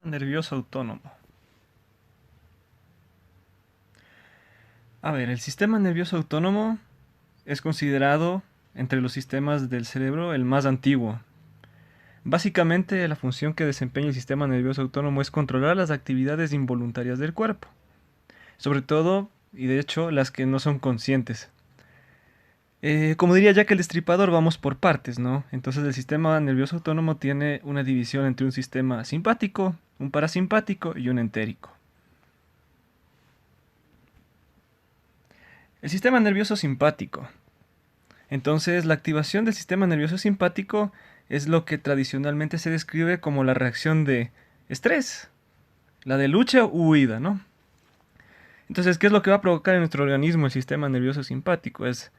Nervioso autónomo. A ver, el sistema nervioso autónomo es considerado entre los sistemas del cerebro el más antiguo. Básicamente, la función que desempeña el sistema nervioso autónomo es controlar las actividades involuntarias del cuerpo, sobre todo, y de hecho, las que no son conscientes. Como diría Jack el Destripador, vamos por partes, ¿no? Entonces el sistema nervioso autónomo tiene una división entre un sistema simpático, un parasimpático y un entérico. El sistema nervioso simpático. Entonces, la activación del sistema nervioso simpático es lo que tradicionalmente se describe como la reacción de estrés, la de lucha u huida, ¿no? Entonces, ¿qué es lo que va a provocar en nuestro organismo el sistema nervioso simpático? Es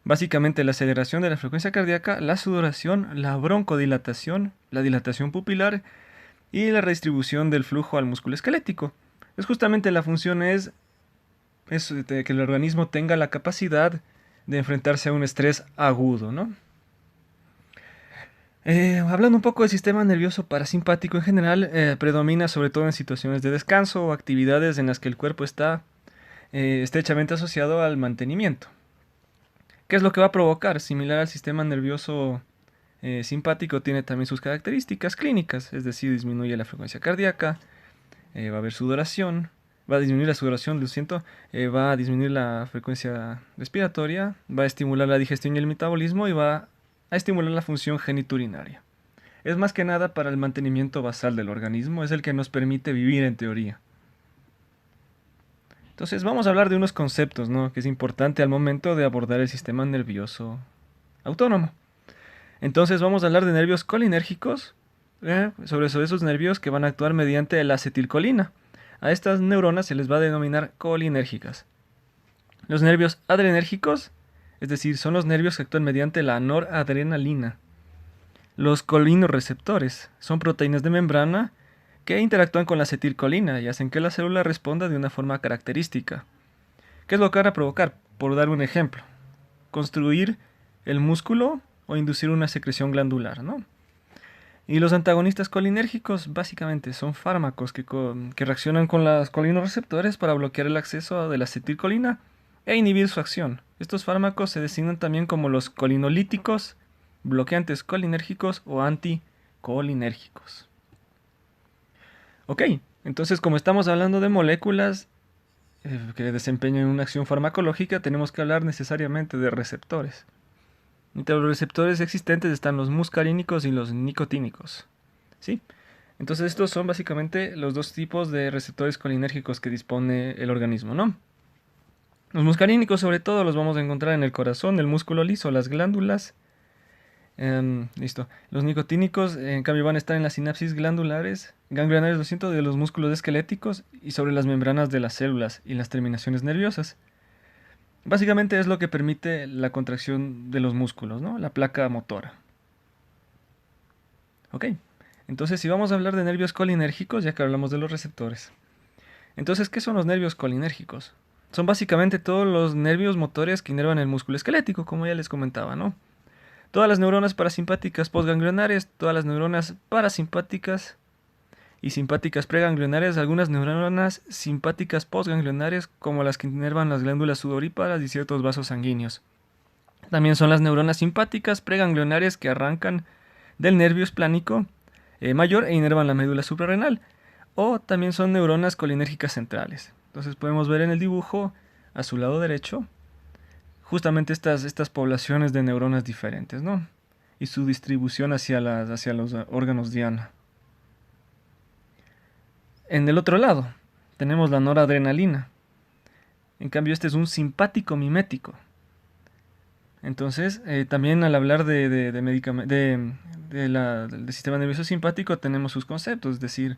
básicamente la aceleración de la frecuencia cardíaca, la sudoración, la broncodilatación, la dilatación pupilar y la redistribución del flujo al músculo esquelético. Es justamente la función es de que el organismo tenga la capacidad de enfrentarse a un estrés agudo, ¿no? Hablando un poco del sistema nervioso parasimpático en general, predomina sobre todo en situaciones de descanso o actividades en las que el cuerpo está estrechamente asociado al mantenimiento. ¿Qué es lo que va a provocar? Similar al sistema nervioso simpático, tiene también sus características clínicas, es decir, disminuye la frecuencia cardíaca, va a haber sudoración, va a disminuir la sudoración, lo siento, va a disminuir la frecuencia respiratoria, va a estimular la digestión y el metabolismo y va a estimular la función geniturinaria. Es más que nada para el mantenimiento basal del organismo, es el que nos permite vivir en teoría. Entonces vamos a hablar de unos conceptos, ¿no? Que es importante al momento de abordar el sistema nervioso autónomo. Entonces vamos a hablar de nervios colinérgicos, sobre esos nervios que van a actuar mediante la acetilcolina. A estas neuronas se les va a denominar colinérgicas. Los nervios adrenérgicos, es decir, son los nervios que actúan mediante la noradrenalina. Los colinorreceptores son proteínas de membrana que interactúan con la acetilcolina y hacen que la célula responda de una forma característica. ¿Qué es lo que van a provocar? Por dar un ejemplo, construir el músculo o inducir una secreción glandular, ¿no? Y los antagonistas colinérgicos básicamente son fármacos que reaccionan con los colinorreceptores para bloquear el acceso de la acetilcolina e inhibir su acción. Estos fármacos se designan también como los colinolíticos, bloqueantes colinérgicos o anticolinérgicos. Ok, entonces como estamos hablando de moléculas que desempeñan una acción farmacológica, tenemos que hablar necesariamente de receptores. Entre los receptores existentes están los muscarínicos y los nicotínicos. ¿Sí? Entonces estos son básicamente los dos tipos de receptores colinérgicos que dispone el organismo, ¿no? Los muscarínicos sobre todo los vamos a encontrar en el corazón, el músculo liso, las glándulas. Listo. Los nicotínicos en cambio van a estar en las sinapsis ganglionares, lo siento, de los músculos esqueléticos y sobre las membranas de las células y las terminaciones nerviosas. Básicamente es lo que permite la contracción de los músculos, ¿no? La placa motora. Ok, entonces si vamos a hablar de nervios colinérgicos, ya que hablamos de los receptores. Entonces, ¿qué son los nervios colinérgicos? Son básicamente todos los nervios motores que inervan el músculo esquelético, como ya les comentaba, ¿no? Todas las neuronas parasimpáticas postganglionares, todas las neuronas parasimpáticas y simpáticas preganglionares, algunas neuronas simpáticas postganglionares como las que inervan las glándulas sudoríparas y ciertos vasos sanguíneos. También son las neuronas simpáticas preganglionares que arrancan del nervio esplánico mayor e inervan la médula suprarrenal. O también son neuronas colinérgicas centrales. Entonces podemos ver en el dibujo a su lado derecho justamente estas poblaciones de neuronas diferentes, ¿no? Y su distribución hacia los órganos diana. En el otro lado tenemos la noradrenalina. En cambio este es un simpático mimético. Entonces, también al hablar del sistema nervioso simpático tenemos sus conceptos, es decir,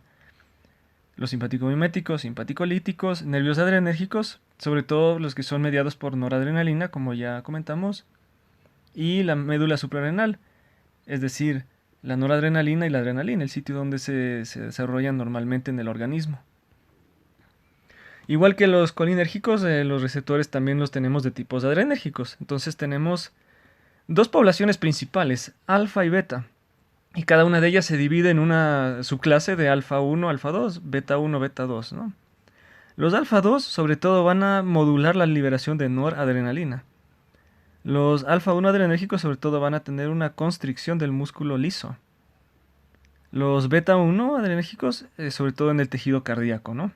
los simpático-miméticos, simpaticolíticos, nervios adrenérgicos, sobre todo los que son mediados por noradrenalina, como ya comentamos, y la médula suprarrenal, es decir, la noradrenalina y la adrenalina, el sitio donde se desarrollan normalmente en el organismo. Igual que los colinérgicos, los receptores también los tenemos de tipos adrenérgicos. Entonces tenemos dos poblaciones principales, alfa y beta. y cada una de ellas se divide en una subclase de alfa 1, alfa 2, beta 1, beta 2, ¿no? Los alfa 2 sobre todo van a modular la liberación de noradrenalina. Los alfa 1 adrenérgicos sobre todo van a tener una constricción del músculo liso. Los beta 1 adrenérgicos sobre todo en el tejido cardíaco, ¿no?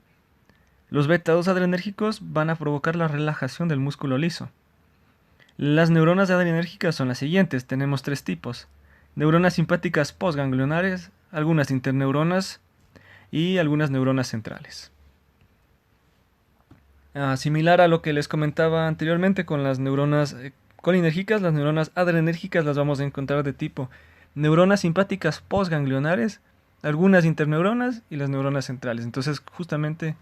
Los beta 2 adrenérgicos van a provocar la relajación del músculo liso. Las neuronas adrenérgicas son las siguientes, tenemos tres tipos. Neuronas simpáticas postganglionares, algunas interneuronas y algunas neuronas centrales. Similar a lo que les comentaba anteriormente con las neuronas colinérgicas, las neuronas adrenérgicas las vamos a encontrar de tipo neuronas simpáticas postganglionares, algunas interneuronas y las neuronas centrales. Entonces justamente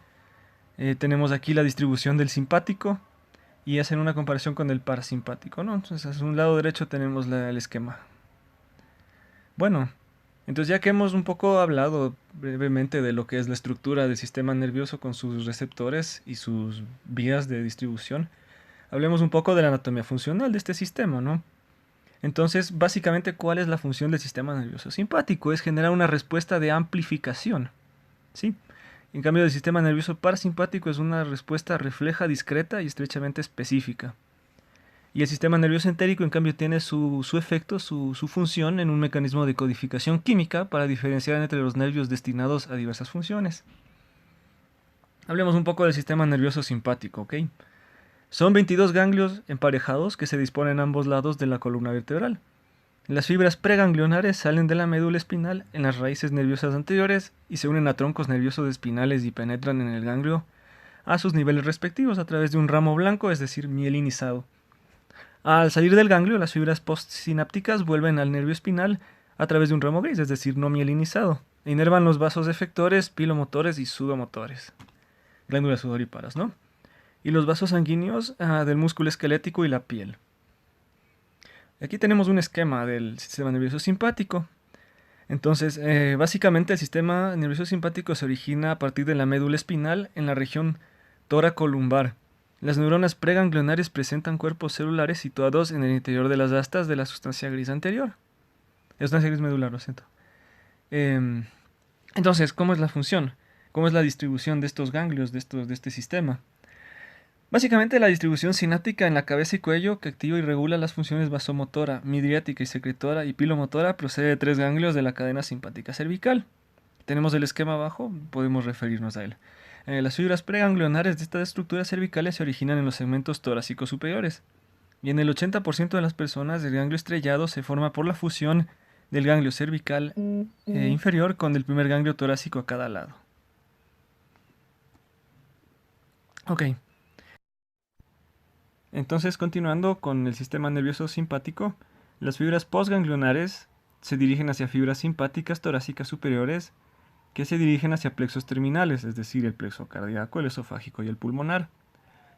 tenemos aquí la distribución del simpático y hacen una comparación con el parasimpático, ¿no? Entonces a un lado derecho tenemos el esquema. Bueno, entonces ya que hemos un poco hablado brevemente de lo que es la estructura del sistema nervioso con sus receptores y sus vías de distribución, hablemos un poco de la anatomía funcional de este sistema, ¿no? Entonces, básicamente, ¿cuál es la función del sistema nervioso simpático? Es generar una respuesta de amplificación, ¿sí? En cambio, el sistema nervioso parasimpático es una respuesta refleja, discreta y estrechamente específica. Y el sistema nervioso entérico, en cambio, tiene su efecto, su función en un mecanismo de codificación química para diferenciar entre los nervios destinados a diversas funciones. Hablemos un poco del sistema nervioso simpático, ¿ok? Son 22 ganglios emparejados que se disponen a ambos lados de la columna vertebral. Las fibras preganglionares salen de la médula espinal en las raíces nerviosas anteriores y se unen a troncos nerviosos espinales y penetran en el ganglio a sus niveles respectivos a través de un ramo blanco, es decir, mielinizado. Al salir del ganglio, las fibras postsinápticas vuelven al nervio espinal a través de un ramo gris, es decir, no mielinizado, e inervan los vasos efectores, pilomotores y sudomotores, glándulas sudoríparas, ¿no? Y los vasos sanguíneos del músculo esquelético y la piel. Aquí tenemos un esquema del sistema nervioso simpático. Entonces, básicamente el sistema nervioso simpático se origina a partir de la médula espinal en la región tóraco-lumbar. Las neuronas preganglionares presentan cuerpos celulares situados en el interior de las astas de la sustancia gris anterior. La sustancia gris medular, lo siento. Entonces, ¿cómo es la función? ¿Cómo es la distribución de estos ganglios, de este sistema? Básicamente la distribución sináptica en la cabeza y cuello que activa y regula las funciones vasomotora, midriática y secretora y pilomotora procede de tres ganglios de la cadena simpática cervical. Tenemos el esquema abajo, podemos referirnos a él. Las fibras preganglionares de estas estructuras cervicales se originan en los segmentos torácicos superiores. Y en el 80% de las personas el ganglio estrellado se forma por la fusión del ganglio cervical inferior con el primer ganglio torácico a cada lado. Ok. Entonces, continuando con el sistema nervioso simpático, las fibras postganglionares se dirigen hacia fibras simpáticas torácicas superiores que se dirigen hacia plexos terminales, es decir, el plexo cardíaco, el esofágico y el pulmonar.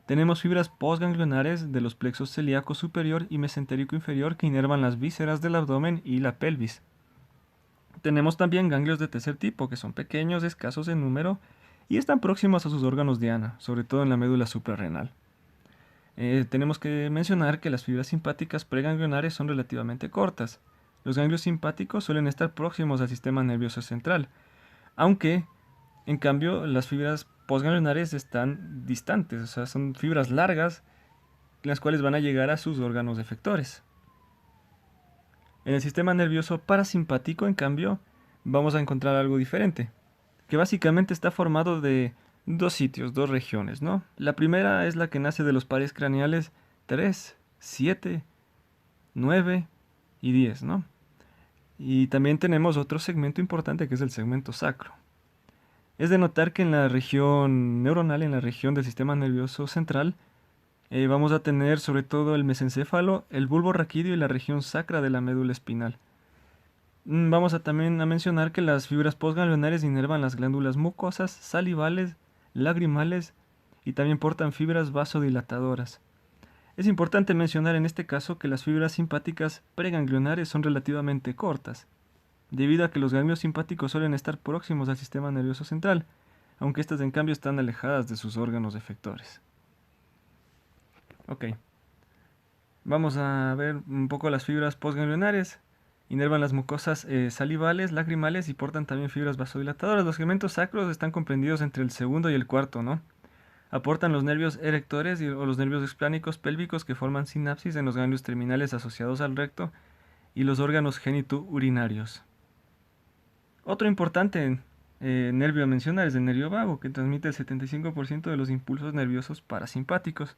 Tenemos fibras postganglionares de los plexos celíaco superior y mesentérico inferior que inervan las vísceras del abdomen y la pelvis. Tenemos también ganglios de tercer tipo, que son pequeños, escasos en número y están próximos a sus órganos diana, sobre todo en la médula suprarrenal. Tenemos que mencionar que las fibras simpáticas preganglionares son relativamente cortas. Los ganglios simpáticos suelen estar próximos al sistema nervioso central, aunque, en cambio, las fibras postganglionares están distantes, o sea, son fibras largas, las cuales van a llegar a sus órganos efectores. En el sistema nervioso parasimpático, en cambio, vamos a encontrar algo diferente, que básicamente está formado de dos sitios, dos regiones, ¿no? La primera es la que nace de los pares craneales 3, 7, 9 y 10, ¿no? Y también tenemos otro segmento importante que es el segmento sacro. Es de notar que en la región neuronal, en la región del sistema nervioso central, vamos a tener sobre todo el mesencéfalo, el bulbo raquídeo y la región sacra de la médula espinal. Vamos también a mencionar que las fibras postganglionares inervan las glándulas mucosas, salivales, lagrimales y también portan fibras vasodilatadoras. Es importante mencionar en este caso que las fibras simpáticas preganglionares son relativamente cortas, debido a que los ganglios simpáticos suelen estar próximos al sistema nervioso central, aunque estas en cambio están alejadas de sus órganos efectores. Ok, vamos a ver un poco las fibras postganglionares. Inervan las mucosas salivales, lacrimales y portan también fibras vasodilatadoras. Los segmentos sacros están comprendidos entre el segundo y el cuarto, ¿no? Aportan los nervios erectores o los nervios explánicos pélvicos que forman sinapsis en los ganglios terminales asociados al recto y los órganos genitourinarios. Otro importante nervio a mencionar es el nervio vago, que transmite el 75% de los impulsos nerviosos parasimpáticos.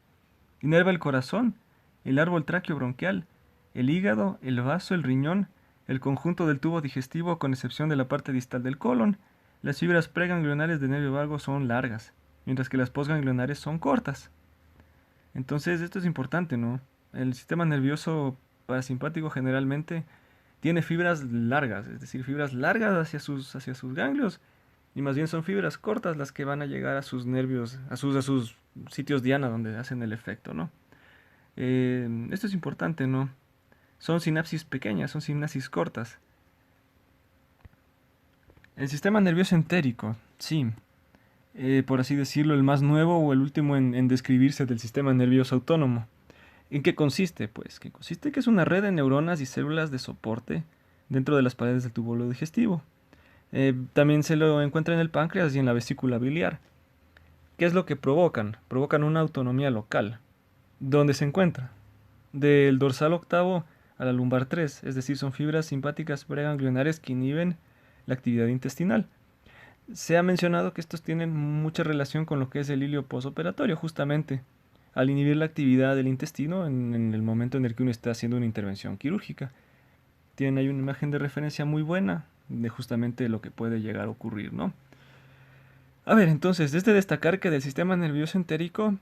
Inerva el corazón, el árbol tráqueo-bronquial, el hígado, el vaso, el riñón, el conjunto del tubo digestivo con excepción de la parte distal del colon. Las fibras preganglionares del nervio vago son largas, mientras que las postganglionares son cortas. Entonces esto es importante, ¿no? El sistema nervioso parasimpático generalmente tiene fibras largas, es decir, fibras largas hacia sus ganglios, y más bien son fibras cortas las que van a llegar a sus nervios, a sus sitios diana donde hacen el efecto, ¿no? Esto es importante, ¿no? Son sinapsis pequeñas, son sinapsis cortas. El sistema nervioso entérico, sí, por así decirlo, el más nuevo o el último en describirse del sistema nervioso autónomo. ¿En qué consiste? Pues que consiste que es una red de neuronas y células de soporte dentro de las paredes del tubo digestivo. También se lo encuentra en el páncreas y en la vesícula biliar. ¿Qué es lo que provocan? Provocan una autonomía local. ¿Dónde se encuentra? Del dorsal octavo a la lumbar 3, es decir, son fibras simpáticas preganglionares que inhiben la actividad intestinal. Se ha mencionado que estos tienen mucha relación con lo que es el hilio postoperatorio, justamente al inhibir la actividad del intestino en el momento en el que uno está haciendo una intervención quirúrgica. Tienen ahí una imagen de referencia muy buena de justamente lo que puede llegar a ocurrir, ¿no? A ver, entonces, es de destacar que del sistema nervioso entérico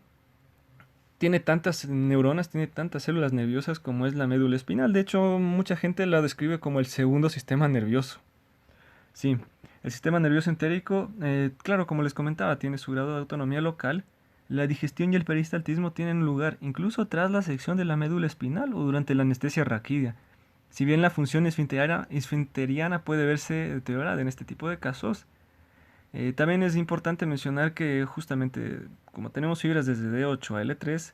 tiene tantas neuronas, tiene tantas células nerviosas como es la médula espinal. De hecho, mucha gente la describe como el segundo sistema nervioso. Sí, el sistema nervioso entérico, claro, como les comentaba, tiene su grado de autonomía local. La digestión y el peristaltismo tienen lugar incluso tras la sección de la médula espinal o durante la anestesia raquídea. Si bien la función esfinteriana puede verse deteriorada en este tipo de casos, también es importante mencionar que justamente como tenemos fibras desde D8 a L3,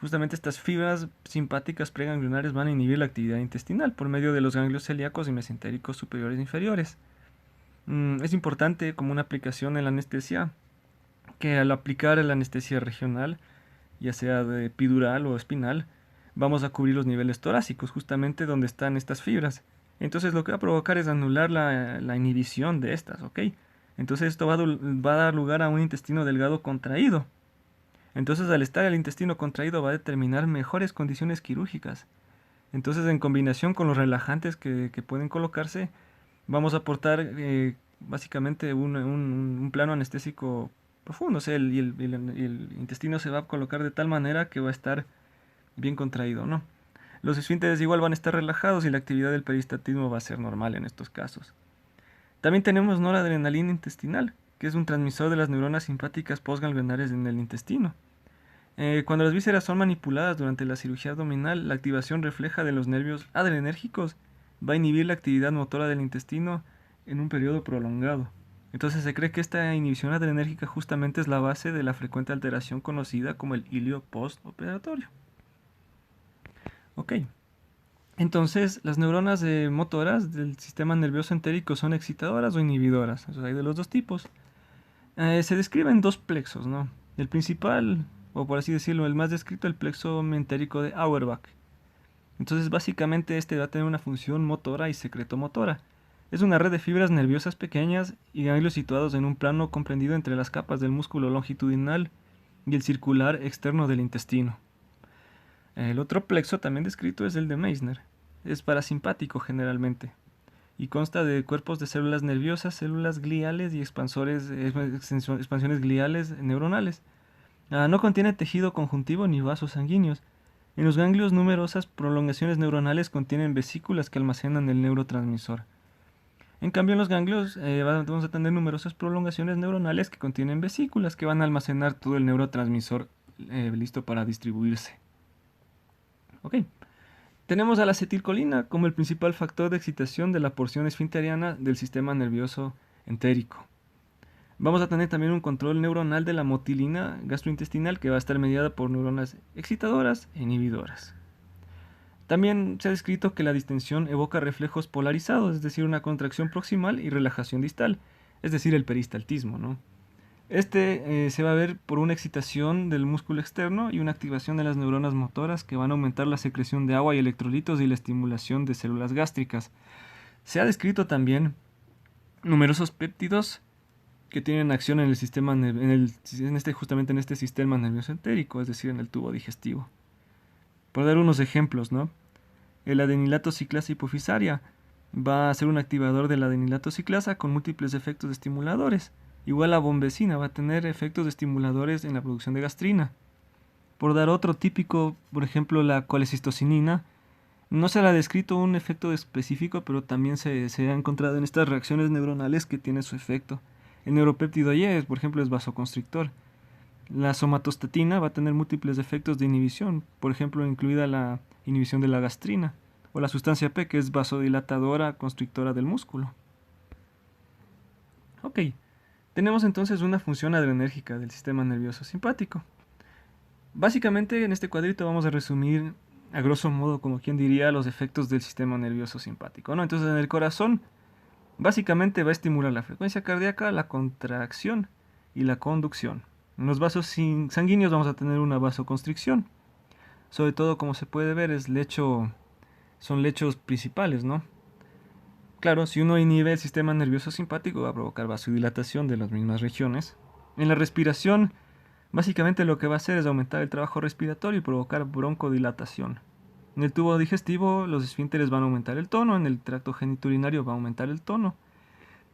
justamente estas fibras simpáticas preganglionares van a inhibir la actividad intestinal por medio de los ganglios celíacos y mesentéricos superiores e inferiores. Es importante como una aplicación en la anestesia que al aplicar la anestesia regional, ya sea de epidural o espinal, vamos a cubrir los niveles torácicos, justamente donde están estas fibras. Entonces lo que va a provocar es anular la inhibición de estas, ¿ok? Entonces esto va a dar lugar a un intestino delgado contraído. Entonces al estar el intestino contraído va a determinar mejores condiciones quirúrgicas. Entonces en combinación con los relajantes que pueden colocarse, vamos a aportar básicamente un plano anestésico profundo. O sea, el intestino se va a colocar de tal manera que va a estar bien contraído, ¿no? Los esfínteres igual van a estar relajados y la actividad del peristaltismo va a ser normal en estos casos. También tenemos noradrenalina intestinal, que es un transmisor de las neuronas simpáticas postganglionares en el intestino. Cuando las vísceras son manipuladas durante la cirugía abdominal, la activación refleja de los nervios adrenérgicos va a inhibir la actividad motora del intestino en un periodo prolongado. Entonces se cree que esta inhibición adrenérgica justamente es la base de la frecuente alteración conocida como el hilio postoperatorio. Ok, entonces las neuronas motoras del sistema nervioso entérico son excitadoras o inhibidoras. Entonces hay de los dos tipos. Se describen dos plexos, ¿no? El principal, o por así decirlo, el más descrito, el plexo entérico de Auerbach. Entonces básicamente este va a tener una función motora y secretomotora. Es una red de fibras nerviosas pequeñas y ganglios situados en un plano comprendido entre las capas del músculo longitudinal y el circular externo del intestino. El otro plexo también descrito es el de Meissner. Es parasimpático generalmente y consta de cuerpos de células nerviosas, células gliales y expansiones gliales neuronales. No contiene tejido conjuntivo ni vasos sanguíneos. En los ganglios numerosas prolongaciones neuronales contienen vesículas que almacenan el neurotransmisor. En cambio, en los ganglios vamos a tener numerosas prolongaciones neuronales que contienen vesículas que van a almacenar todo el neurotransmisor listo para distribuirse. Ok. Tenemos a la acetilcolina como el principal factor de excitación de la porción esfinteriana del sistema nervioso entérico. Vamos a tener también un control neuronal de la motilina gastrointestinal que va a estar mediada por neuronas excitadoras e inhibidoras. También se ha descrito que la distensión evoca reflejos polarizados, es decir, una contracción proximal y relajación distal, es decir, el peristaltismo, ¿no? Se va a ver por una excitación del músculo externo y una activación de las neuronas motoras que van a aumentar la secreción de agua y electrolitos y la estimulación de células gástricas. Se ha descrito también numerosos péptidos que tienen acción en el sistema justamente en este sistema nervioso entérico, es decir, en el tubo digestivo. Por dar unos ejemplos, ¿no? El adenilato ciclasa hipofisaria va a ser un activador de la adenilato ciclasa con múltiples efectos estimuladores. Igual la bombecina va a tener efectos estimuladores en la producción de gastrina. Por dar otro típico, por ejemplo, la colecistocinina, no se le ha descrito un efecto específico, pero también se ha encontrado en estas reacciones neuronales que tiene su efecto. El neuropéptido Y, por ejemplo, es vasoconstrictor. La somatostatina va a tener múltiples efectos de inhibición, por ejemplo, incluida la inhibición de la gastrina, o la sustancia P, que es vasodilatadora constrictora del músculo. Ok, tenemos entonces una función adrenérgica del sistema nervioso simpático. Básicamente en este cuadrito vamos a resumir a grosso modo, como quien diría, los efectos del sistema nervioso simpático, ¿no? Entonces en el corazón básicamente va a estimular la frecuencia cardíaca, la contracción y la conducción. En los vasos sanguíneos vamos a tener una vasoconstricción. Sobre todo, como se puede ver, son lechos principales, ¿no? Claro, si uno inhibe el sistema nervioso simpático va a provocar vasodilatación de las mismas regiones. En la respiración, básicamente lo que va a hacer es aumentar el trabajo respiratorio y provocar broncodilatación. En el tubo digestivo, los esfínteres van a aumentar el tono, en el tracto genitourinario va a aumentar el tono.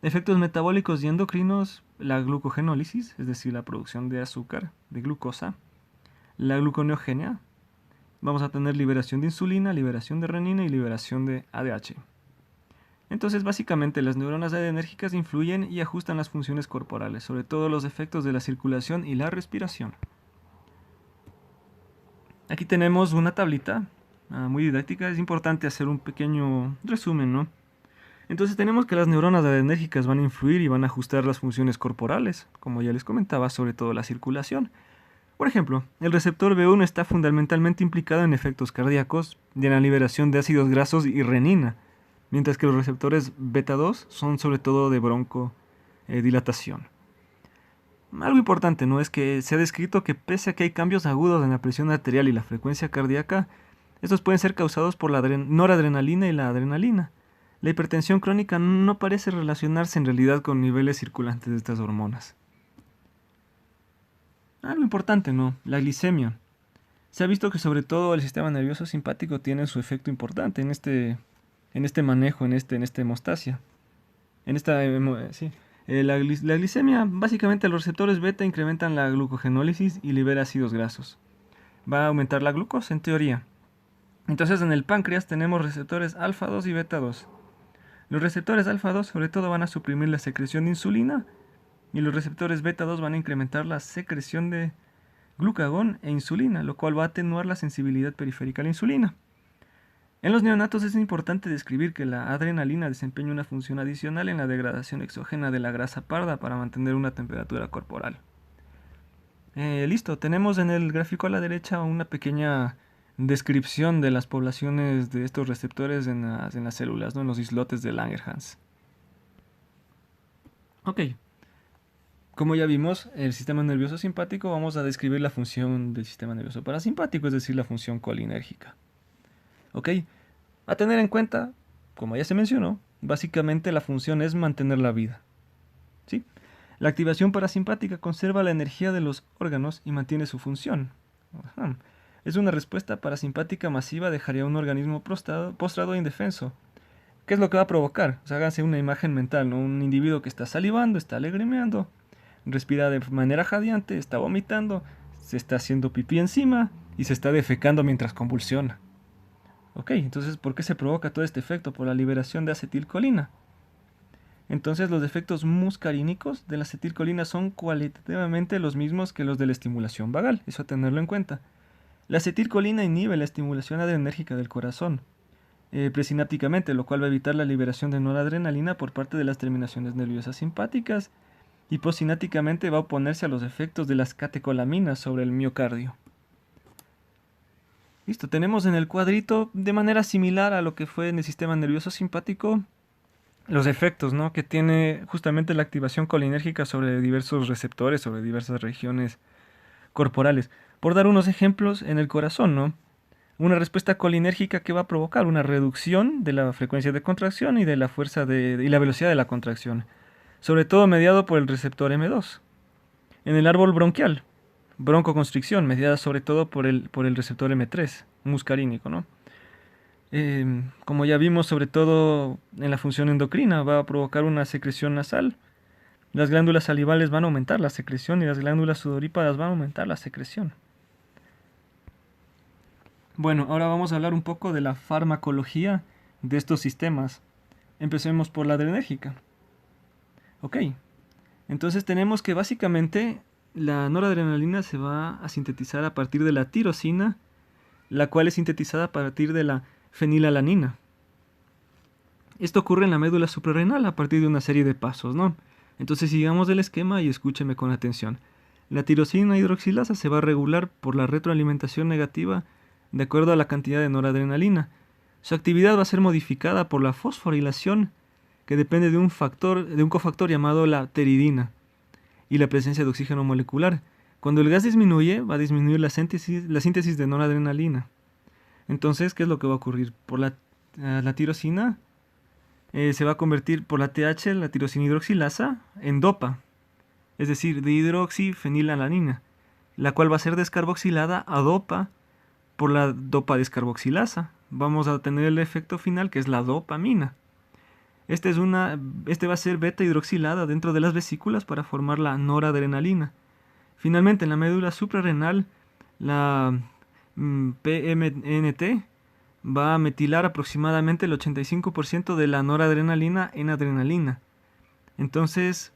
Efectos metabólicos y endocrinos, la glucogenólisis, es decir, la producción de azúcar, de glucosa, la gluconeogenia, vamos a tener liberación de insulina, liberación de renina y liberación de ADH. Entonces, básicamente, las neuronas adrenérgicas influyen y ajustan las funciones corporales, sobre todo los efectos de la circulación y la respiración. Aquí tenemos una tablita muy didáctica, es importante hacer un pequeño resumen, ¿no? Entonces tenemos que las neuronas adrenérgicas van a influir y van a ajustar las funciones corporales, como ya les comentaba, sobre todo la circulación. Por ejemplo, el receptor B1 está fundamentalmente implicado en efectos cardíacos y en la liberación de ácidos grasos y renina, mientras que los receptores beta 2 son sobre todo de broncodilatación. Algo importante, ¿no? Es que se ha descrito que pese a que hay cambios agudos en la presión arterial y la frecuencia cardíaca, estos pueden ser causados por la noradrenalina y la adrenalina. La hipertensión crónica no parece relacionarse en realidad con niveles circulantes de estas hormonas. Algo importante, ¿no? La glicemia. Se ha visto que sobre todo el sistema nervioso simpático tiene su efecto importante en este manejo, en esta hemostasia. La glicemia, básicamente los receptores beta incrementan la glucogenólisis y libera ácidos grasos. Va a aumentar la glucosa, en teoría. Entonces en el páncreas tenemos receptores alfa 2 y beta 2. Los receptores alfa 2 sobre todo van a suprimir la secreción de insulina y los receptores beta 2 van a incrementar la secreción de glucagón e insulina, lo cual va a atenuar la sensibilidad periférica a la insulina. En los neonatos es importante describir que la adrenalina desempeña una función adicional en la degradación exógena de la grasa parda para mantener una temperatura corporal. Listo, tenemos en el gráfico a la derecha una pequeña descripción de las poblaciones de estos receptores en las células, ¿no? En los islotes de Langerhans. Ok, como ya vimos, el sistema nervioso simpático, vamos a describir la función del sistema nervioso parasimpático, es decir, la función colinérgica. Ok, a tener en cuenta, como ya se mencionó, básicamente la función es mantener la vida. ¿Sí? La activación parasimpática conserva la energía de los órganos y mantiene su función. Ajá. Es una respuesta parasimpática masiva, dejaría a un organismo postrado e indefenso. ¿Qué es lo que va a provocar? O sea, háganse una imagen mental, ¿no? Un individuo que está salivando, está lagrimeando, respira de manera jadeante, está vomitando, se está haciendo pipí encima y se está defecando mientras convulsiona. Ok, entonces, ¿por qué se provoca todo este efecto? Por la liberación de acetilcolina. Entonces, los efectos muscarínicos de la acetilcolina son cualitativamente los mismos que los de la estimulación vagal, eso a tenerlo en cuenta. La acetilcolina inhibe la estimulación adrenérgica del corazón presinápticamente, lo cual va a evitar la liberación de noradrenalina por parte de las terminaciones nerviosas simpáticas y postsinápticamente va a oponerse a los efectos de las catecolaminas sobre el miocardio. Listo, tenemos en el cuadrito, de manera similar a lo que fue en el sistema nervioso simpático, los efectos, ¿no?, que tiene justamente la activación colinérgica sobre diversos receptores, sobre diversas regiones corporales. Por dar unos ejemplos, en el corazón, ¿no? Una respuesta colinérgica que va a provocar una reducción de la frecuencia de contracción y de la y la velocidad de la contracción, sobre todo mediado por el receptor M2. En el árbol bronquial, broncoconstricción, mediada sobre todo por el receptor M3, muscarínico, ¿no? Como ya vimos, sobre todo en la función endocrina, va a provocar una secreción nasal. Las glándulas salivales van a aumentar la secreción y las glándulas sudoríparas van a aumentar la secreción. Bueno, ahora vamos a hablar un poco de la farmacología de estos sistemas. Empecemos por la adrenérgica. Ok, entonces tenemos que básicamente la noradrenalina se va a sintetizar a partir de la tirosina, la cual es sintetizada a partir de la fenilalanina. Esto ocurre en la médula suprarrenal a partir de una serie de pasos, ¿no? Entonces sigamos el esquema y escúcheme con atención. La tirosina hidroxilasa se va a regular por la retroalimentación negativa de acuerdo a la cantidad de noradrenalina. Su actividad va a ser modificada por la fosforilación, que depende de un cofactor llamado la pteridina, y la presencia de oxígeno molecular. Cuando el gas disminuye, va a disminuir la síntesis de noradrenalina. Entonces, ¿qué es lo que va a ocurrir? Por la tirosina se va a convertir por la TH, la tirosina hidroxilasa, en dopa, es decir, dihidroxifenilalanina, la cual va a ser descarboxilada a dopa por la dopa descarboxilasa. Vamos a tener el efecto final, que es la dopamina. Este va a ser beta hidroxilada dentro de las vesículas para formar la noradrenalina. Finalmente, en la médula suprarrenal, la PMNT va a metilar aproximadamente el 85% de la noradrenalina en adrenalina. Entonces,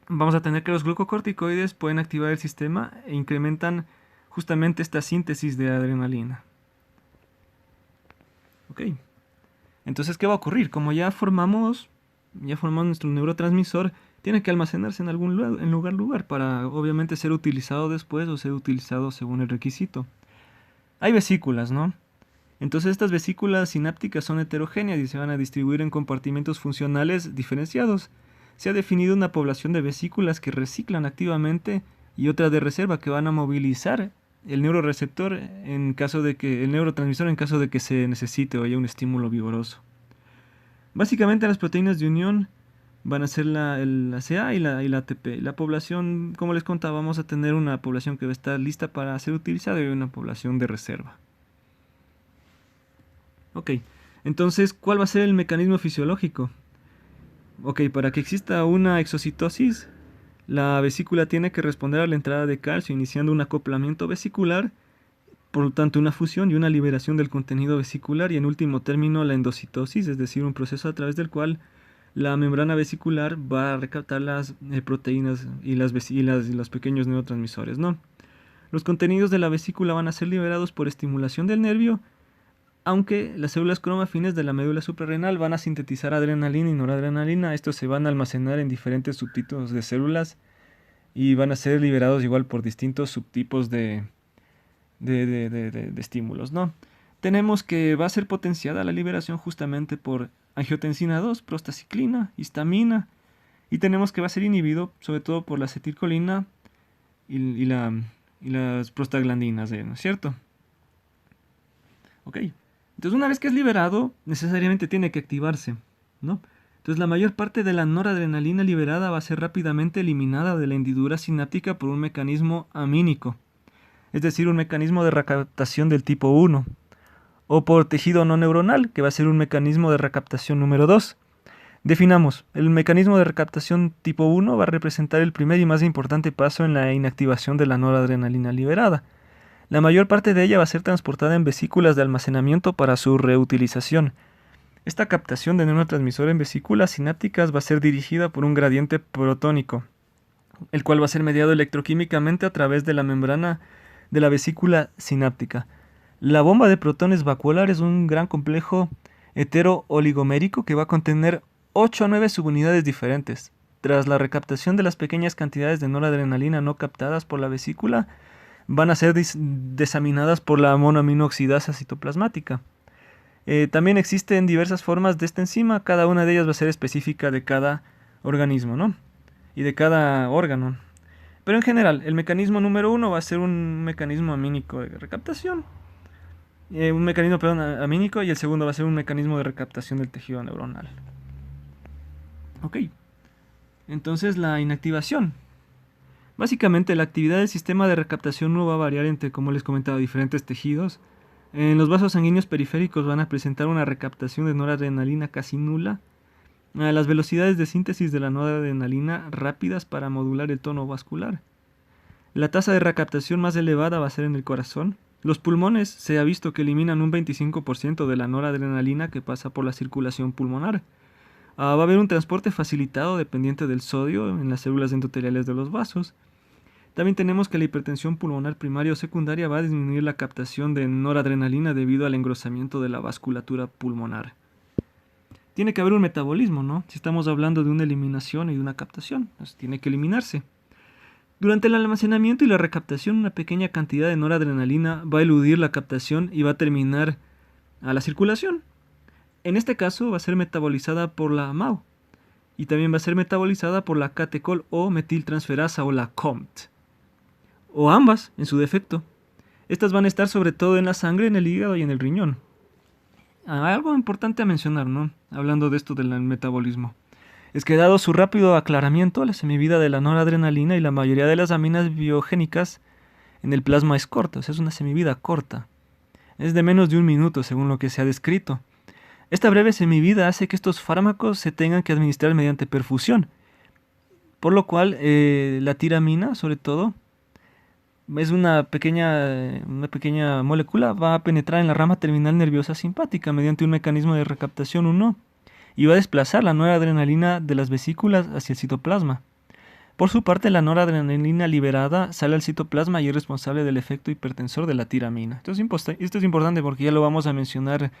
vamos a tener que los glucocorticoides pueden activar el sistema e incrementan justamente esta síntesis de adrenalina. Ok. Entonces, ¿qué va a ocurrir? Como ya formamos nuestro neurotransmisor, tiene que almacenarse en algún lugar para obviamente ser utilizado después o ser utilizado según el requisito. Hay vesículas, ¿no? Entonces estas vesículas sinápticas son heterogéneas y se van a distribuir en compartimentos funcionales diferenciados. Se ha definido una población de vesículas que reciclan activamente y otra de reserva que van a movilizar el neuroreceptor el neurotransmisor en caso de que se necesite o haya un estímulo vigoroso. Básicamente las proteínas de unión van a ser la CA y la ATP. La población, como les contaba, vamos a tener una población que va a estar lista para ser utilizada y una población de reserva. Ok, entonces, ¿cuál va a ser el mecanismo fisiológico? Ok, para que exista una exocitosis, la vesícula tiene que responder a la entrada de calcio, iniciando un acoplamiento vesicular, por lo tanto una fusión y una liberación del contenido vesicular, y en último término la endocitosis, es decir, un proceso a través del cual la membrana vesicular va a recaptar las proteínas y los pequeños neurotransmisores, ¿no? Los contenidos de la vesícula van a ser liberados por estimulación del nervio, aunque las células cromafines de la médula suprarrenal van a sintetizar adrenalina y noradrenalina. Estos se van a almacenar en diferentes subtipos de células y van a ser liberados igual por distintos subtipos de estímulos, ¿no? Tenemos que va a ser potenciada la liberación justamente por angiotensina 2, prostaciclina, histamina, y tenemos que va a ser inhibido sobre todo por la acetilcolina y las prostaglandinas, ¿no es cierto? Ok. Entonces, una vez que es liberado, necesariamente tiene que activarse, ¿no? Entonces, la mayor parte de la noradrenalina liberada va a ser rápidamente eliminada de la hendidura sináptica por un mecanismo amínico, es decir, un mecanismo de recaptación del tipo 1, o por tejido no neuronal, que va a ser un mecanismo de recaptación número 2. Definamos, el mecanismo de recaptación tipo 1 va a representar el primer y más importante paso en la inactivación de la noradrenalina liberada. La mayor parte de ella va a ser transportada en vesículas de almacenamiento para su reutilización. Esta captación de neurotransmisor en vesículas sinápticas va a ser dirigida por un gradiente protónico, el cual va a ser mediado electroquímicamente a través de la membrana de la vesícula sináptica. La bomba de protones vacuolar es un gran complejo hetero-oligomérico que va a contener 8 a 9 subunidades diferentes. Tras la recaptación de las pequeñas cantidades de noradrenalina no captadas por la vesícula, van a ser desaminadas por la monoaminoxidasa citoplasmática. También existen diversas formas de esta enzima, cada una de ellas va a ser específica de cada organismo, ¿no? Y de cada órgano. Pero en general, el mecanismo número uno va a ser un mecanismo amínico de recaptación. Un mecanismo, perdón, amínico, y el segundo va a ser un mecanismo de recaptación del tejido neuronal. Ok. Entonces la inactivación. Básicamente la actividad del sistema de recaptación no va a variar entre, como les comentaba, diferentes tejidos. En los vasos sanguíneos periféricos van a presentar una recaptación de noradrenalina casi nula. Las velocidades de síntesis de la noradrenalina rápidas para modular el tono vascular. La tasa de recaptación más elevada va a ser en el corazón. Los pulmones se ha visto que eliminan un 25% de la noradrenalina que pasa por la circulación pulmonar. Va a haber un transporte facilitado dependiente del sodio en las células endoteliales de los vasos. También tenemos que la hipertensión pulmonar primaria o secundaria va a disminuir la captación de noradrenalina debido al engrosamiento de la vasculatura pulmonar. Tiene que haber un metabolismo, ¿no? Si estamos hablando de una eliminación y de una captación, pues tiene que eliminarse. Durante el almacenamiento y la recaptación, una pequeña cantidad de noradrenalina va a eludir la captación y va a terminar a la circulación. En este caso va a ser metabolizada por la MAO y también va a ser metabolizada por la catecol o metiltransferasa o la COMT, o ambas en su defecto. Estas van a estar sobre todo en la sangre, en el hígado y en el riñón. Algo importante a mencionar, ¿no? Hablando de esto del metabolismo, es que dado su rápido aclaramiento, la semivida de la noradrenalina y la mayoría de las aminas biogénicas en el plasma es corta, o sea, es una semivida corta. Es de menos de un minuto, según lo que se ha descrito. Esta breve semivida hace que estos fármacos se tengan que administrar mediante perfusión, por lo cual la tiramina, sobre todo, es una pequeña molécula, va a penetrar en la rama terminal nerviosa simpática mediante un mecanismo de recaptación 1 y va a desplazar la noradrenalina de las vesículas hacia el citoplasma. Por su parte, la noradrenalina liberada sale al citoplasma y es responsable del efecto hipertensor de la tiramina. Esto es importante porque ya lo vamos a mencionar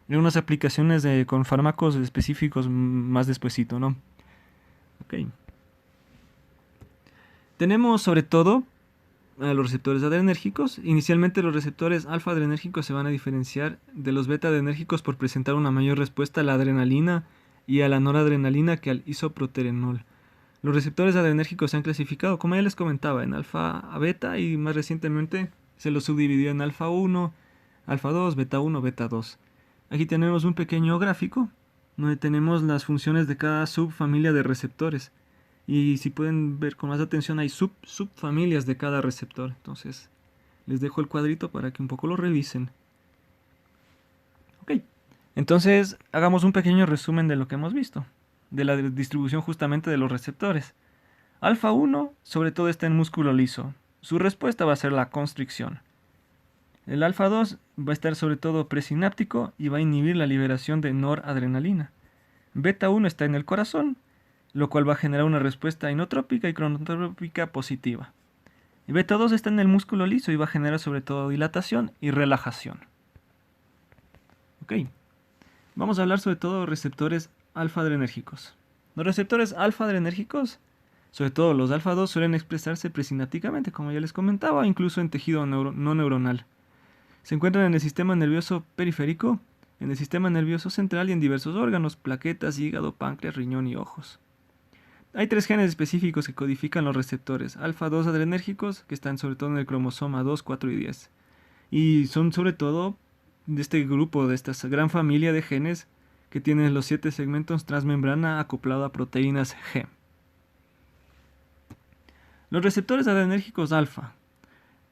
en unas aplicaciones con fármacos específicos más despuesito, ¿no? Ok. Tenemos sobre todo a los receptores adrenérgicos. Inicialmente los receptores alfa-adrenérgicos se van a diferenciar de los beta-adrenérgicos por presentar una mayor respuesta a la adrenalina y a la noradrenalina que al isoproterenol. Los receptores adrenérgicos se han clasificado, como ya les comentaba, en alfa a beta y más recientemente se los subdividió en alfa 1, alfa 2, beta 1, beta 2. Aquí tenemos un pequeño gráfico donde tenemos las funciones de cada subfamilia de receptores. Y si pueden ver con más atención hay subfamilias de cada receptor. Entonces les dejo el cuadrito para que un poco lo revisen. Ok, entonces hagamos un pequeño resumen de lo que hemos visto, de la distribución justamente de los receptores. Alfa 1 sobre todo está en músculo liso. Su respuesta va a ser la constricción. El alfa 2 va a estar sobre todo presináptico y va a inhibir la liberación de noradrenalina. Beta 1 está en el corazón, lo cual va a generar una respuesta inotrópica y cronotrópica positiva. Y beta 2 está en el músculo liso y va a generar sobre todo dilatación y relajación. Ok, vamos a hablar sobre todo de receptores alfa-adrenérgicos. Los receptores alfa-adrenérgicos, sobre todo los alfa 2, suelen expresarse presinápticamente, como ya les comentaba, incluso en tejido no neuronal. Se encuentran en el sistema nervioso periférico, en el sistema nervioso central y en diversos órganos, plaquetas, hígado, páncreas, riñón y ojos. Hay 3 genes específicos que codifican los receptores alfa 2 adrenérgicos, que están sobre todo en el cromosoma 2, 4 y 10. Y son sobre todo de este grupo, de esta gran familia de genes que tienen los 7 segmentos transmembrana acoplado a proteínas G. Los receptores adrenérgicos alfa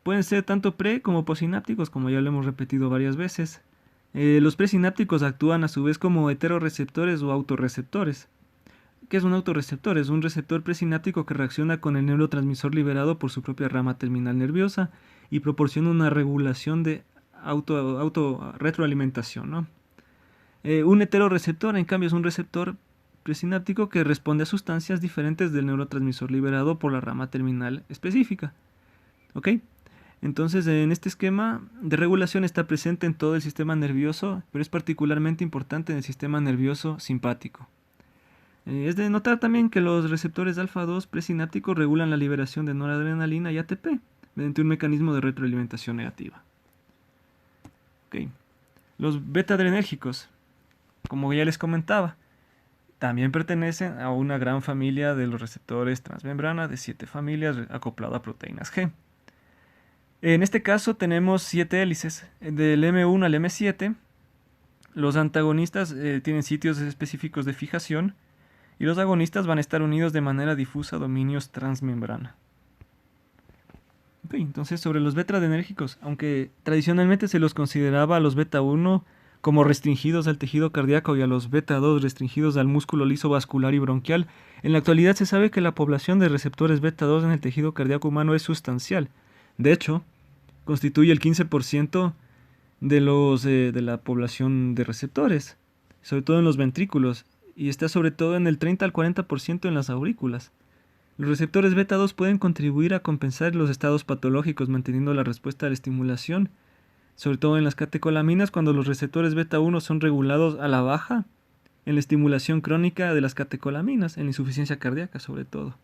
pueden ser tanto pre como posinápticos, como ya lo hemos repetido varias veces. Los presinápticos actúan a su vez como heteroreceptores o autorreceptores. ¿Qué es un autorreceptor? Es un receptor presináptico que reacciona con el neurotransmisor liberado por su propia rama terminal nerviosa y proporciona una regulación de retroalimentación, ¿no? Un heteroreceptor, en cambio, es un receptor presináptico que responde a sustancias diferentes del neurotransmisor liberado por la rama terminal específica. ¿Ok? Entonces, en este esquema de regulación está presente en todo el sistema nervioso, pero es particularmente importante en el sistema nervioso simpático. Es de notar también que los receptores alfa 2 presinápticos regulan la liberación de noradrenalina y ATP, mediante un mecanismo de retroalimentación negativa. Ok. Los beta-adrenérgicos, como ya les comentaba, también pertenecen a una gran familia de los receptores transmembrana de 7 familias acoplado a proteínas G. En este caso tenemos 7 hélices, del M1 al M7. Los antagonistas tienen sitios específicos de fijación y los agonistas van a estar unidos de manera difusa a dominios transmembrana. Okay, entonces sobre los beta-adrenérgicos, aunque tradicionalmente se los consideraba a los beta-1 como restringidos al tejido cardíaco y a los beta-2 restringidos al músculo liso vascular y bronquial, en la actualidad se sabe que la población de receptores beta-2 en el tejido cardíaco humano es sustancial. De hecho, constituye el 15% de la población de receptores, sobre todo en los ventrículos, y está sobre todo en el 30 al 40% en las aurículas. Los receptores beta-2 pueden contribuir a compensar los estados patológicos manteniendo la respuesta a la estimulación, sobre todo en las catecolaminas cuando los receptores beta-1 son regulados a la baja, en la estimulación crónica de las catecolaminas, en la insuficiencia cardíaca sobre todo.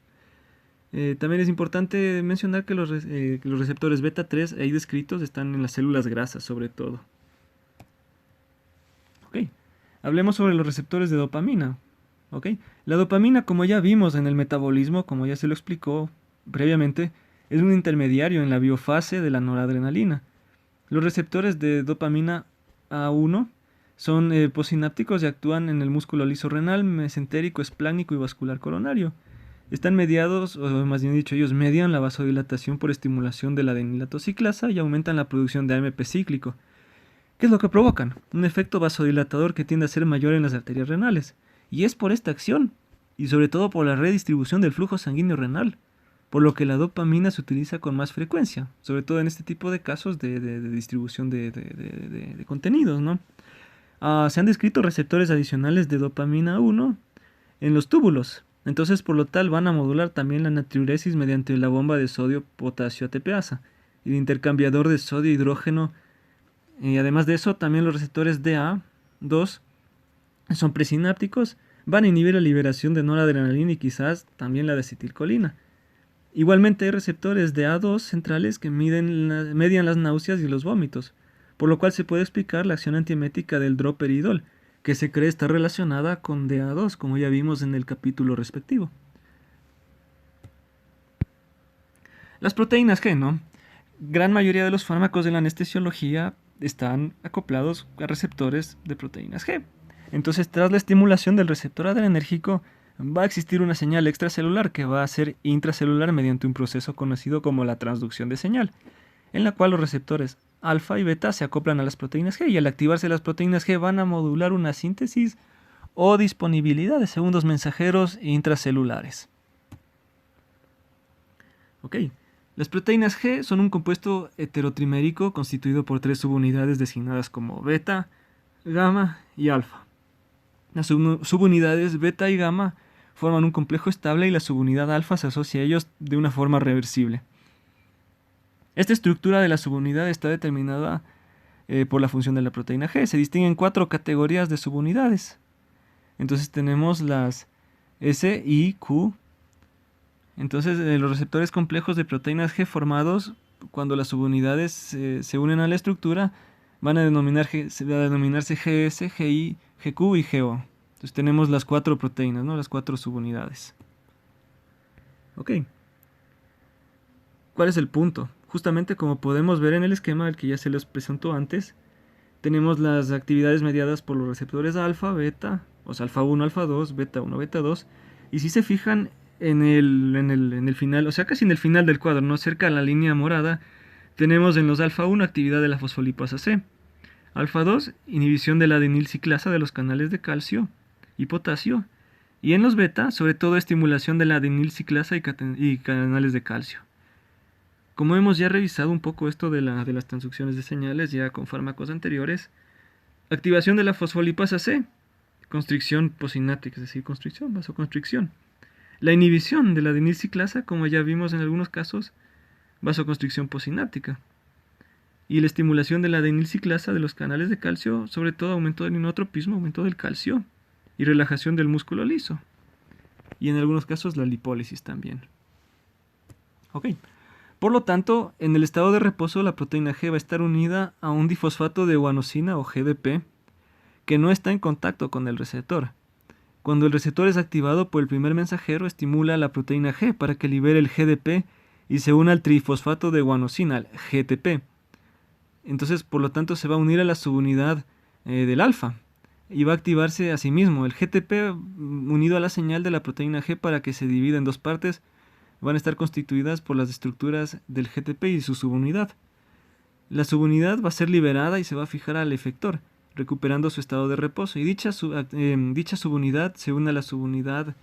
También es importante mencionar que los receptores beta-3 ahí descritos están en las células grasas sobre todo. Ok, hablemos sobre los receptores de dopamina. Okay. La dopamina, como ya vimos en el metabolismo, como ya se lo explicó previamente, es un intermediario en la biofase de la noradrenalina. Los receptores de dopamina A1 son posinápticos y actúan en el músculo liso renal, mesentérico, esplánico y vascular coronario. Están mediados, o más bien dicho, ellos median la vasodilatación por estimulación de la adenilatociclasa y aumentan la producción de AMP cíclico. ¿Qué es lo que provocan? Un efecto vasodilatador que tiende a ser mayor en las arterias renales. Y es por esta acción, y sobre todo por la redistribución del flujo sanguíneo renal, por lo que la dopamina se utiliza con más frecuencia, sobre todo en este tipo de casos de distribución de contenidos, ¿no? Se han descrito receptores adicionales de dopamina 1 en los túbulos, entonces por lo tal van a modular también la natriuresis mediante la bomba de sodio-potasio ATPasa y el intercambiador de sodio-hidrógeno, y además de eso también los receptores DA2 son presinápticos, van a inhibir la liberación de noradrenalina y quizás también la de acetilcolina. Igualmente hay receptores de A2 centrales que median las náuseas y los vómitos, por lo cual se puede explicar la acción antiemética del droperidol, que se cree estar relacionada con DA2, como ya vimos en el capítulo respectivo. Las proteínas G, ¿no? Gran mayoría de los fármacos de la anestesiología están acoplados a receptores de proteínas G. Entonces, tras la estimulación del receptor adrenérgico, va a existir una señal extracelular que va a ser intracelular mediante un proceso conocido como la transducción de señal, en la cual los receptores alfa y beta se acoplan a las proteínas G y al activarse las proteínas G van a modular una síntesis o disponibilidad de segundos mensajeros intracelulares. Ok. Las proteínas G son un compuesto heterotrimérico constituido por 3 subunidades designadas como beta, gamma y alfa. Las subunidades beta y gamma forman un complejo estable y la subunidad alfa se asocia a ellos de una forma reversible. Esta estructura de la subunidad está determinada por la función de la proteína G. Se distinguen 4 categorías de subunidades. Entonces tenemos las S, I, Q. Entonces los receptores complejos de proteínas G formados cuando las subunidades se unen a la estructura van a denominarse GS, GI, GQ y GO. Entonces tenemos las 4 proteínas, ¿no? Las 4 subunidades. Ok. ¿Cuál es el punto? Justamente como podemos ver en el esquema del que ya se les presentó antes, tenemos las actividades mediadas por los receptores alfa, beta, o sea, alfa 1, alfa 2, beta 1, beta 2. Y si se fijan en el final, o sea, casi en el final del cuadro, ¿no? Cerca a la línea morada, tenemos en los alfa 1 actividad de la fosfolipasa C. Alfa 2, inhibición de la adenilciclasa de los canales de calcio y potasio. Y en los beta, sobre todo estimulación de la adenilciclasa y canales de calcio. Como hemos ya revisado un poco esto de las transducciones de señales ya con fármacos anteriores, activación de la fosfolipasa C, constricción posináptica, es decir, constricción, vasoconstricción. La inhibición de la adenilciclasa, como ya vimos en algunos casos, vasoconstricción posináptica. Y la estimulación de la adenilciclasa de los canales de calcio, sobre todo aumento del inotropismo, aumento del calcio y relajación del músculo liso. Y en algunos casos la lipólisis también. Ok. Por lo tanto, en el estado de reposo la proteína G va a estar unida a un difosfato de guanosina o GDP que no está en contacto con el receptor. Cuando el receptor es activado por el primer mensajero, estimula a la proteína G para que libere el GDP y se una al trifosfato de guanosina, al GTP. Entonces, por lo tanto, se va a unir a la subunidad del alfa y va a activarse a sí mismo. El GTP unido a la señal de la proteína G para que se divida en dos partes van a estar constituidas por las estructuras del GTP y su subunidad. La subunidad va a ser liberada y se va a fijar al efector, recuperando su estado de reposo. Y dicha subunidad se une a la subunidad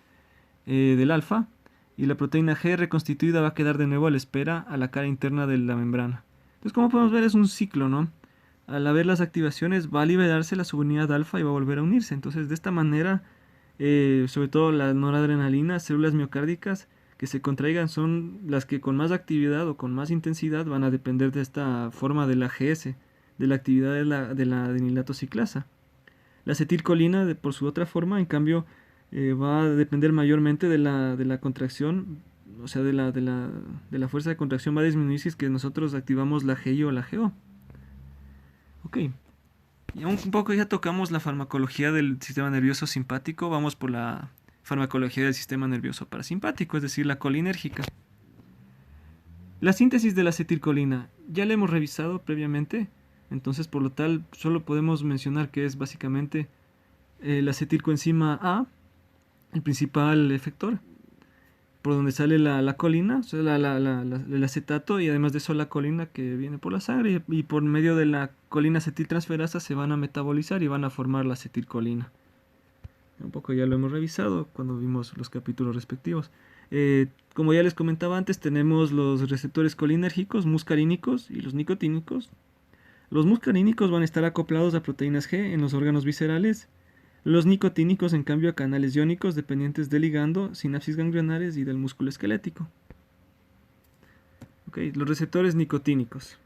del alfa y la proteína G reconstituida va a quedar de nuevo a la espera a la cara interna de la membrana. Entonces, como podemos ver, es un ciclo, ¿no? Al haber las activaciones va a liberarse la subunidad alfa y va a volver a unirse. Entonces, de esta manera, sobre todo la noradrenalina, células miocárdicas que se contraigan son las que con más actividad o con más intensidad van a depender de esta forma de la AGS, de la actividad de la adenilato ciclasa. La acetilcolina, por su otra forma, en cambio, va a depender mayormente de la contracción, o sea, de la fuerza de contracción va a disminuir si es que nosotros activamos la GI o la GO. Ok, y un poco ya tocamos la farmacología del sistema nervioso simpático, vamos por la farmacología del sistema nervioso parasimpático, es decir, la colinérgica. La síntesis de la acetilcolina ya la hemos revisado previamente, entonces por lo tal solo podemos mencionar que es básicamente la acetilcoenzima A, el principal efector, por donde sale la colina, o sea, el acetato, y además de eso la colina que viene por la sangre, y por medio de la colina acetiltransferasa se van a metabolizar y van a formar la acetilcolina. Un poco ya lo hemos revisado cuando vimos los capítulos respectivos. Como ya les comentaba antes, tenemos los receptores colinérgicos, muscarínicos y los nicotínicos. Los muscarínicos van a estar acoplados a proteínas G en los órganos viscerales. Los nicotínicos, en cambio, a canales iónicos dependientes del ligando, sinapsis ganglionares y del músculo esquelético. Okay, los receptores nicotínicos.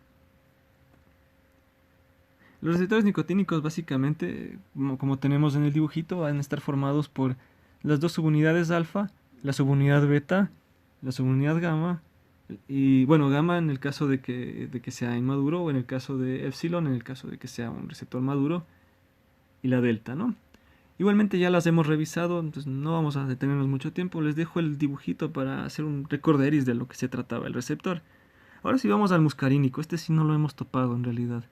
Los receptores nicotínicos básicamente, como tenemos en el dibujito, van a estar formados por las dos subunidades alfa, la subunidad beta, la subunidad gamma, y bueno, gamma en el caso de que sea inmaduro, o en el caso de epsilon, en el caso de que sea un receptor maduro, y la delta, ¿no? Igualmente ya las hemos revisado, entonces no vamos a detenernos mucho tiempo, les dejo el dibujito para hacer un recorderis de lo que se trataba el receptor. Ahora sí vamos al muscarínico, este sí no lo hemos topado en realidad.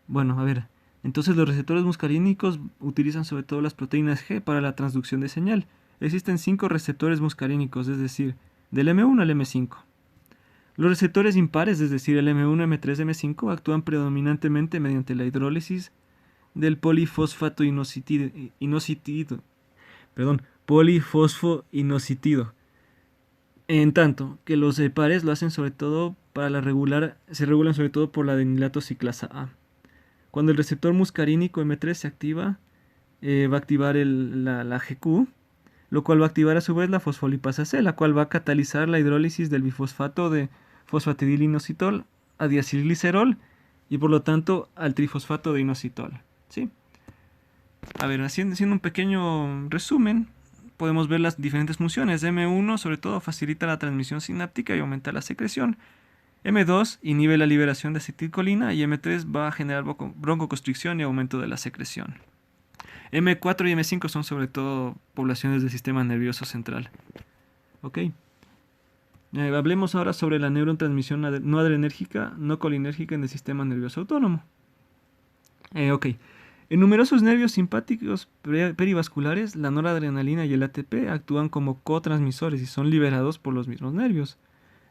Bueno, a ver, entonces los receptores muscarínicos utilizan sobre todo las proteínas G para la transducción de señal. Existen 5 receptores muscarínicos, es decir, del M1 al M5. Los receptores impares, es decir, el M1, M3, M5, actúan predominantemente mediante la hidrólisis del polifosfoinositido. En tanto que los pares lo hacen sobre todo para se regulan sobre todo por la adenilato ciclasa A. Cuando el receptor muscarínico M3 se activa, va a activar la GQ, lo cual va a activar a su vez la fosfolipasa C, la cual va a catalizar la hidrólisis del bifosfato de fosfatidilinositol a diacilglicerol y por lo tanto al trifosfato de inositol. ¿Sí? A ver, haciendo un pequeño resumen, podemos ver las diferentes funciones. M1 sobre todo facilita la transmisión sináptica y aumenta la secreción. M2 inhibe la liberación de acetilcolina y M3 va a generar broncoconstricción y aumento de la secreción. M4 y M5 son sobre todo poblaciones del sistema nervioso central. Ok. Hablemos ahora sobre la neurotransmisión no adrenérgica, no colinérgica en el sistema nervioso autónomo. Ok. En numerosos nervios simpáticos perivasculares, la noradrenalina y el ATP actúan como cotransmisores y son liberados por los mismos nervios,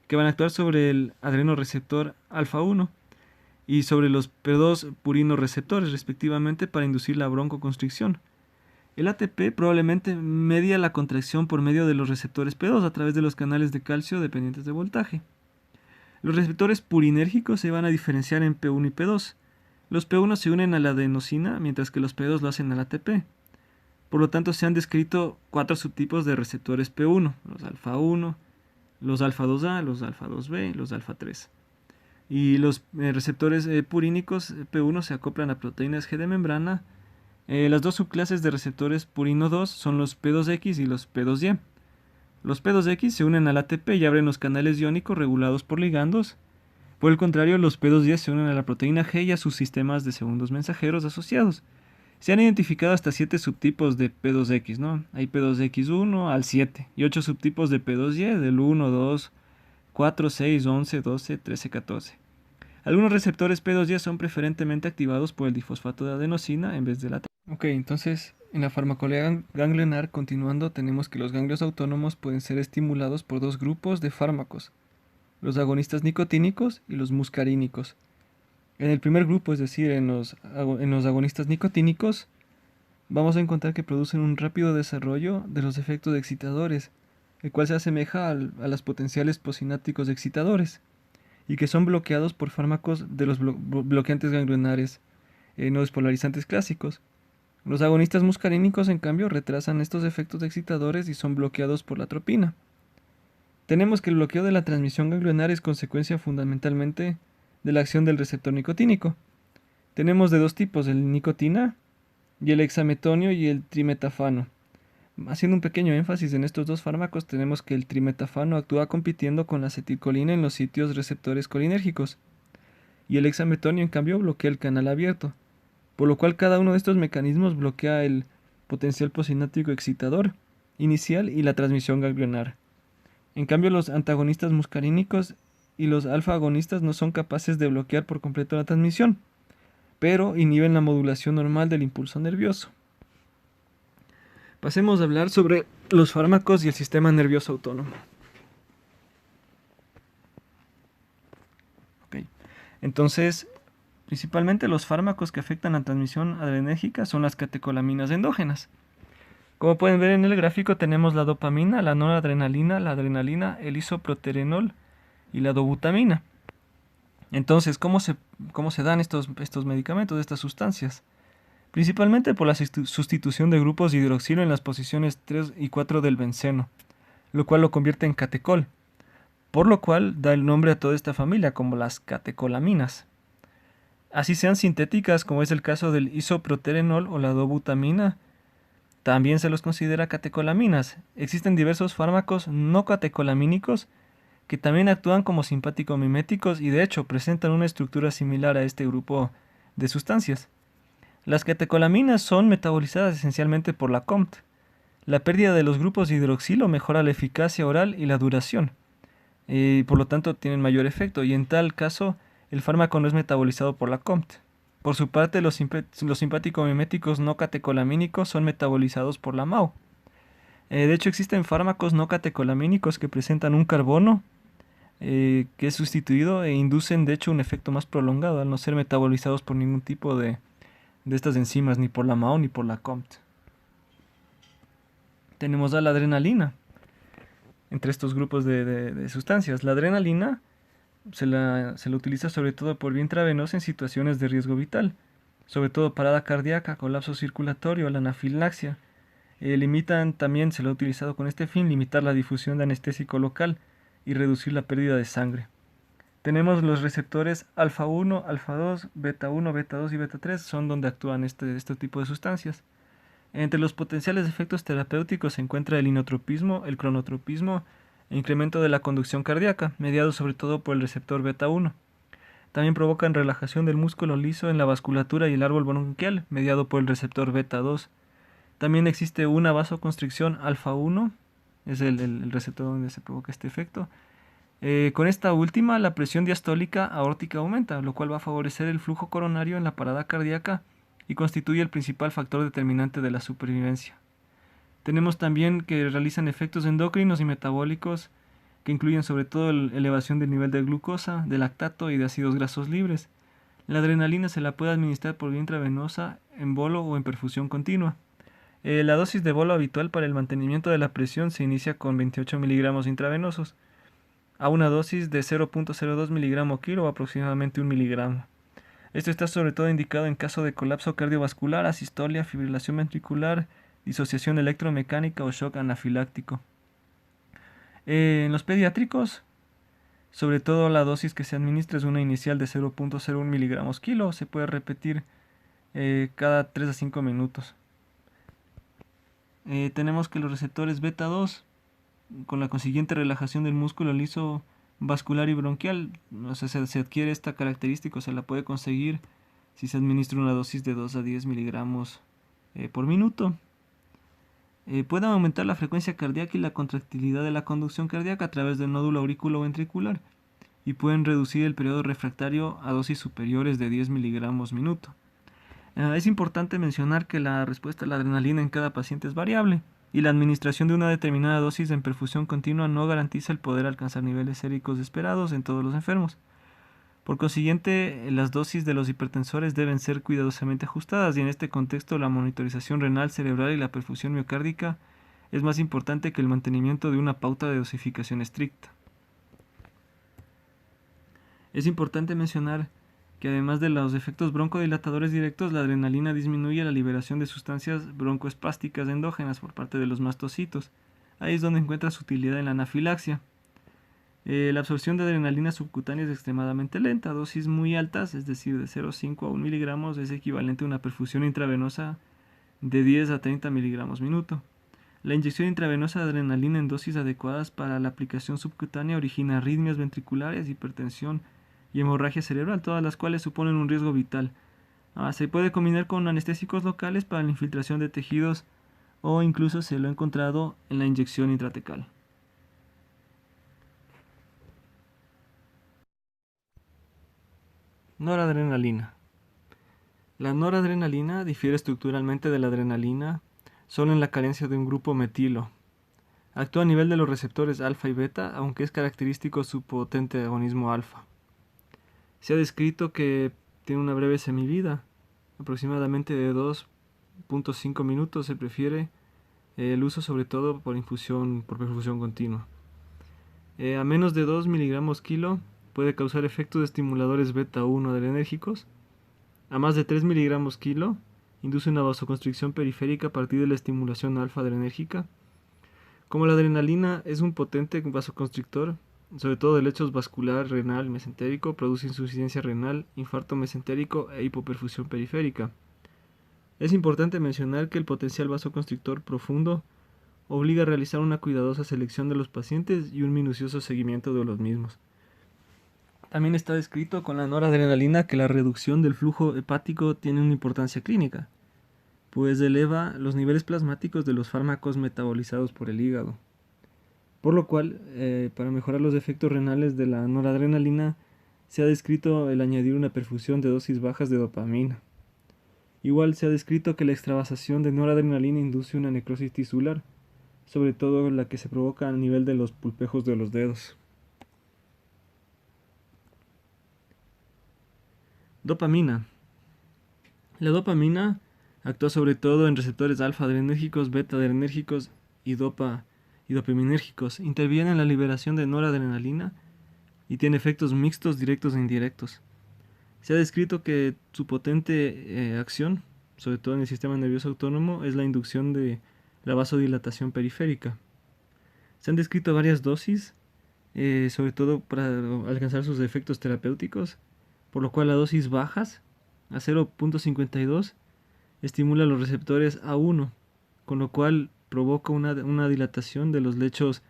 que van a actuar sobre el adrenoreceptor alfa 1 y sobre los P2 purinoreceptores respectivamente para inducir la broncoconstricción. El ATP probablemente media la contracción por medio de los receptores P2 a través de los canales de calcio dependientes de voltaje. Los receptores purinérgicos se van a diferenciar en P1 y P2. Los P1 se unen a la adenosina, mientras que los P2 lo hacen al ATP. Por lo tanto, se han descrito 4 subtipos de receptores P1, los alfa 1, los alfa 2A, los alfa 2B, los alfa 3. Y los receptores purínicos P1 se acoplan a proteínas G de membrana. Las dos subclases de receptores purino 2 son los P2X y los P2Y. Los P2X se unen al ATP y abren los canales iónicos regulados por ligandos. Por el contrario, los P2Y se unen a la proteína G y a sus sistemas de segundos mensajeros asociados. Se han identificado hasta 7 subtipos de P2X, ¿no? Hay P2X1 al 7 y 8 subtipos de P2Y del 1, 2, 4, 6, 11, 12, 13, 14. Algunos receptores P2Y son preferentemente activados por el difosfato de adenosina en vez de la... Ok, entonces en la farmacología ganglionar, continuando, tenemos que los ganglios autónomos pueden ser estimulados por dos grupos de fármacos, los agonistas nicotínicos y los muscarínicos. En el primer grupo, es decir, en los agonistas nicotínicos, vamos a encontrar que producen un rápido desarrollo de los efectos excitadores, el cual se asemeja a las potenciales posinápticos excitadores, y que son bloqueados por fármacos de los bloqueantes ganglionares no despolarizantes clásicos. Los agonistas muscarínicos, en cambio, retrasan estos efectos excitadores y son bloqueados por la atropina. Tenemos que el bloqueo de la transmisión ganglionar es consecuencia fundamentalmente de la acción del receptor nicotínico. Tenemos de dos tipos, el nicotina y el hexametonio y el trimetafano. Haciendo un pequeño énfasis en estos dos fármacos, tenemos que el trimetafano actúa compitiendo con la acetilcolina en los sitios receptores colinérgicos, y el hexametonio en cambio bloquea el canal abierto, por lo cual cada uno de estos mecanismos bloquea el potencial posináptico excitador inicial y la transmisión ganglionar. En cambio, los antagonistas muscarínicos y los alfa-agonistas no son capaces de bloquear por completo la transmisión, pero inhiben la modulación normal del impulso nervioso. Pasemos a hablar sobre los fármacos y el sistema nervioso autónomo. Okay. Entonces, principalmente los fármacos que afectan la transmisión adrenérgica son las catecolaminas endógenas. Como pueden ver en el gráfico, tenemos la dopamina, la noradrenalina, la adrenalina, el isoproterenol y la dobutamina. Entonces, ¿cómo se dan estos medicamentos, estas sustancias? Principalmente por la sustitución de grupos de hidroxilo en las posiciones 3 y 4 del benceno, lo cual lo convierte en catecol, por lo cual da el nombre a toda esta familia como las catecolaminas. Así sean sintéticas, como es el caso del isoproterenol o la dobutamina, también se los considera catecolaminas. Existen diversos fármacos no catecolamínicos que también actúan como simpático-miméticos y de hecho presentan una estructura similar a este grupo de sustancias. Las catecolaminas son metabolizadas esencialmente por la COMT. La pérdida de los grupos de hidroxilo mejora la eficacia oral y la duración, y por lo tanto tienen mayor efecto, y en tal caso el fármaco no es metabolizado por la COMT. Por su parte, los simpático-miméticos no catecolamínicos son metabolizados por la MAO. De hecho, existen fármacos no catecolamínicos que presentan un carbono que es sustituido e inducen de hecho un efecto más prolongado al no ser metabolizados por ningún tipo de estas enzimas, ni por la MAO ni por la COMT. Tenemos a la adrenalina entre estos grupos de sustancias. La adrenalina se la utiliza sobre todo por vía intravenosa en situaciones de riesgo vital, sobre todo parada cardíaca, colapso circulatorio, la anafilaxia. También se lo ha utilizado con este fin, limitar la difusión de anestésico local y reducir la pérdida de sangre. Tenemos los receptores alfa 1, alfa 2, beta 1, beta 2 y beta 3, son donde actúan este tipo de sustancias. Entre los potenciales efectos terapéuticos se encuentra el inotropismo, el cronotropismo e incremento de la conducción cardíaca, mediado sobre todo por el receptor beta 1. También provocan relajación del músculo liso en la vasculatura y el árbol bronquial, mediado por el receptor beta 2. También existe una vasoconstricción alfa 1, es el receptor donde se provoca este efecto. Con esta última, la presión diastólica aórtica aumenta, lo cual va a favorecer el flujo coronario en la parada cardíaca y constituye el principal factor determinante de la supervivencia. Tenemos también que realizan efectos endocrinos y metabólicos que incluyen sobre todo la elevación del nivel de glucosa, de lactato y de ácidos grasos libres. La adrenalina se la puede administrar por vía intravenosa, en bolo o en perfusión continua. La dosis de bolo habitual para el mantenimiento de la presión se inicia con 28 miligramos intravenosos, a una dosis de 0.02 miligramo kilo o aproximadamente 1 miligramo. Esto está sobre todo indicado en caso de colapso cardiovascular, asistolia, fibrilación ventricular, disociación electromecánica o shock anafiláctico. En los pediátricos, sobre todo la dosis que se administra es una inicial de 0.01 miligramos kilo, se puede repetir cada 3 a 5 minutos. Tenemos que los receptores beta 2 con la consiguiente relajación del músculo liso vascular y bronquial. O sea, se adquiere esta característica, o se la puede conseguir si se administra una dosis de 2 a 10 miligramos por minuto. Pueden aumentar la frecuencia cardíaca y la contractilidad de la conducción cardíaca a través del nódulo auriculoventricular y pueden reducir el periodo refractario a dosis superiores de 10 miligramos minuto. Es importante mencionar que la respuesta a la adrenalina en cada paciente es variable y la administración de una determinada dosis en perfusión continua no garantiza el poder alcanzar niveles séricos esperados en todos los enfermos. Por consiguiente, las dosis de los hipertensores deben ser cuidadosamente ajustadas y en este contexto la monitorización renal, cerebral y la perfusión miocárdica es más importante que el mantenimiento de una pauta de dosificación estricta. Es importante mencionar que además de los efectos broncodilatadores directos, la adrenalina disminuye la liberación de sustancias broncoespásticas endógenas por parte de los mastocitos. Ahí es donde encuentra su utilidad en la anafilaxia. La absorción de adrenalina subcutánea es extremadamente lenta. Dosis muy altas, es decir, de 0,5 a 1 miligramos, es equivalente a una perfusión intravenosa de 10 a 30 miligramos minuto. La inyección intravenosa de adrenalina en dosis adecuadas para la aplicación subcutánea origina arritmias ventriculares, hipertensión y hemorragia cerebral, todas las cuales suponen un riesgo vital. Se puede combinar con anestésicos locales para la infiltración de tejidos o incluso se lo ha encontrado en la inyección intratecal. Noradrenalina. La noradrenalina difiere estructuralmente de la adrenalina solo en la carencia de un grupo metilo. Actúa a nivel de los receptores alfa y beta, aunque es característico su potente agonismo alfa. Se ha descrito que tiene una breve semivida, aproximadamente de 2.5 minutos. Se prefiere el uso sobre todo por perfusión continua. A menos de 2 miligramos kilo puede causar efectos de estimuladores beta 1 adrenérgicos. A más de 3 miligramos kilo induce una vasoconstricción periférica a partir de la estimulación alfa adrenérgica. Como la adrenalina es un potente vasoconstrictor, sobre todo de lechos vascular, renal, mesentérico, produce insuficiencia renal, infarto mesentérico e hipoperfusión periférica. Es importante mencionar que el potencial vasoconstrictor profundo obliga a realizar una cuidadosa selección de los pacientes y un minucioso seguimiento de los mismos. También está descrito con la noradrenalina que la reducción del flujo hepático tiene una importancia clínica, pues eleva los niveles plasmáticos de los fármacos metabolizados por el hígado. Por lo cual, para mejorar los efectos renales de la noradrenalina, se ha descrito el añadir una perfusión de dosis bajas de dopamina. Igual se ha descrito que la extravasación de noradrenalina induce una necrosis tisular, sobre todo la que se provoca a nivel de los pulpejos de los dedos. Dopamina. La dopamina actúa sobre todo en receptores alfa adrenérgicos, beta adrenérgicos y dopaminérgicos. Interviene en la liberación de noradrenalina y tiene efectos mixtos, directos e indirectos. Se ha descrito que su potente acción, sobre todo en el sistema nervioso autónomo, es la inducción de la vasodilatación periférica. Se han descrito varias dosis, sobre todo para alcanzar sus efectos terapéuticos, por lo cual a dosis bajas, a 0.52, estimula los receptores A1, con lo cual provoca una dilatación de los lechos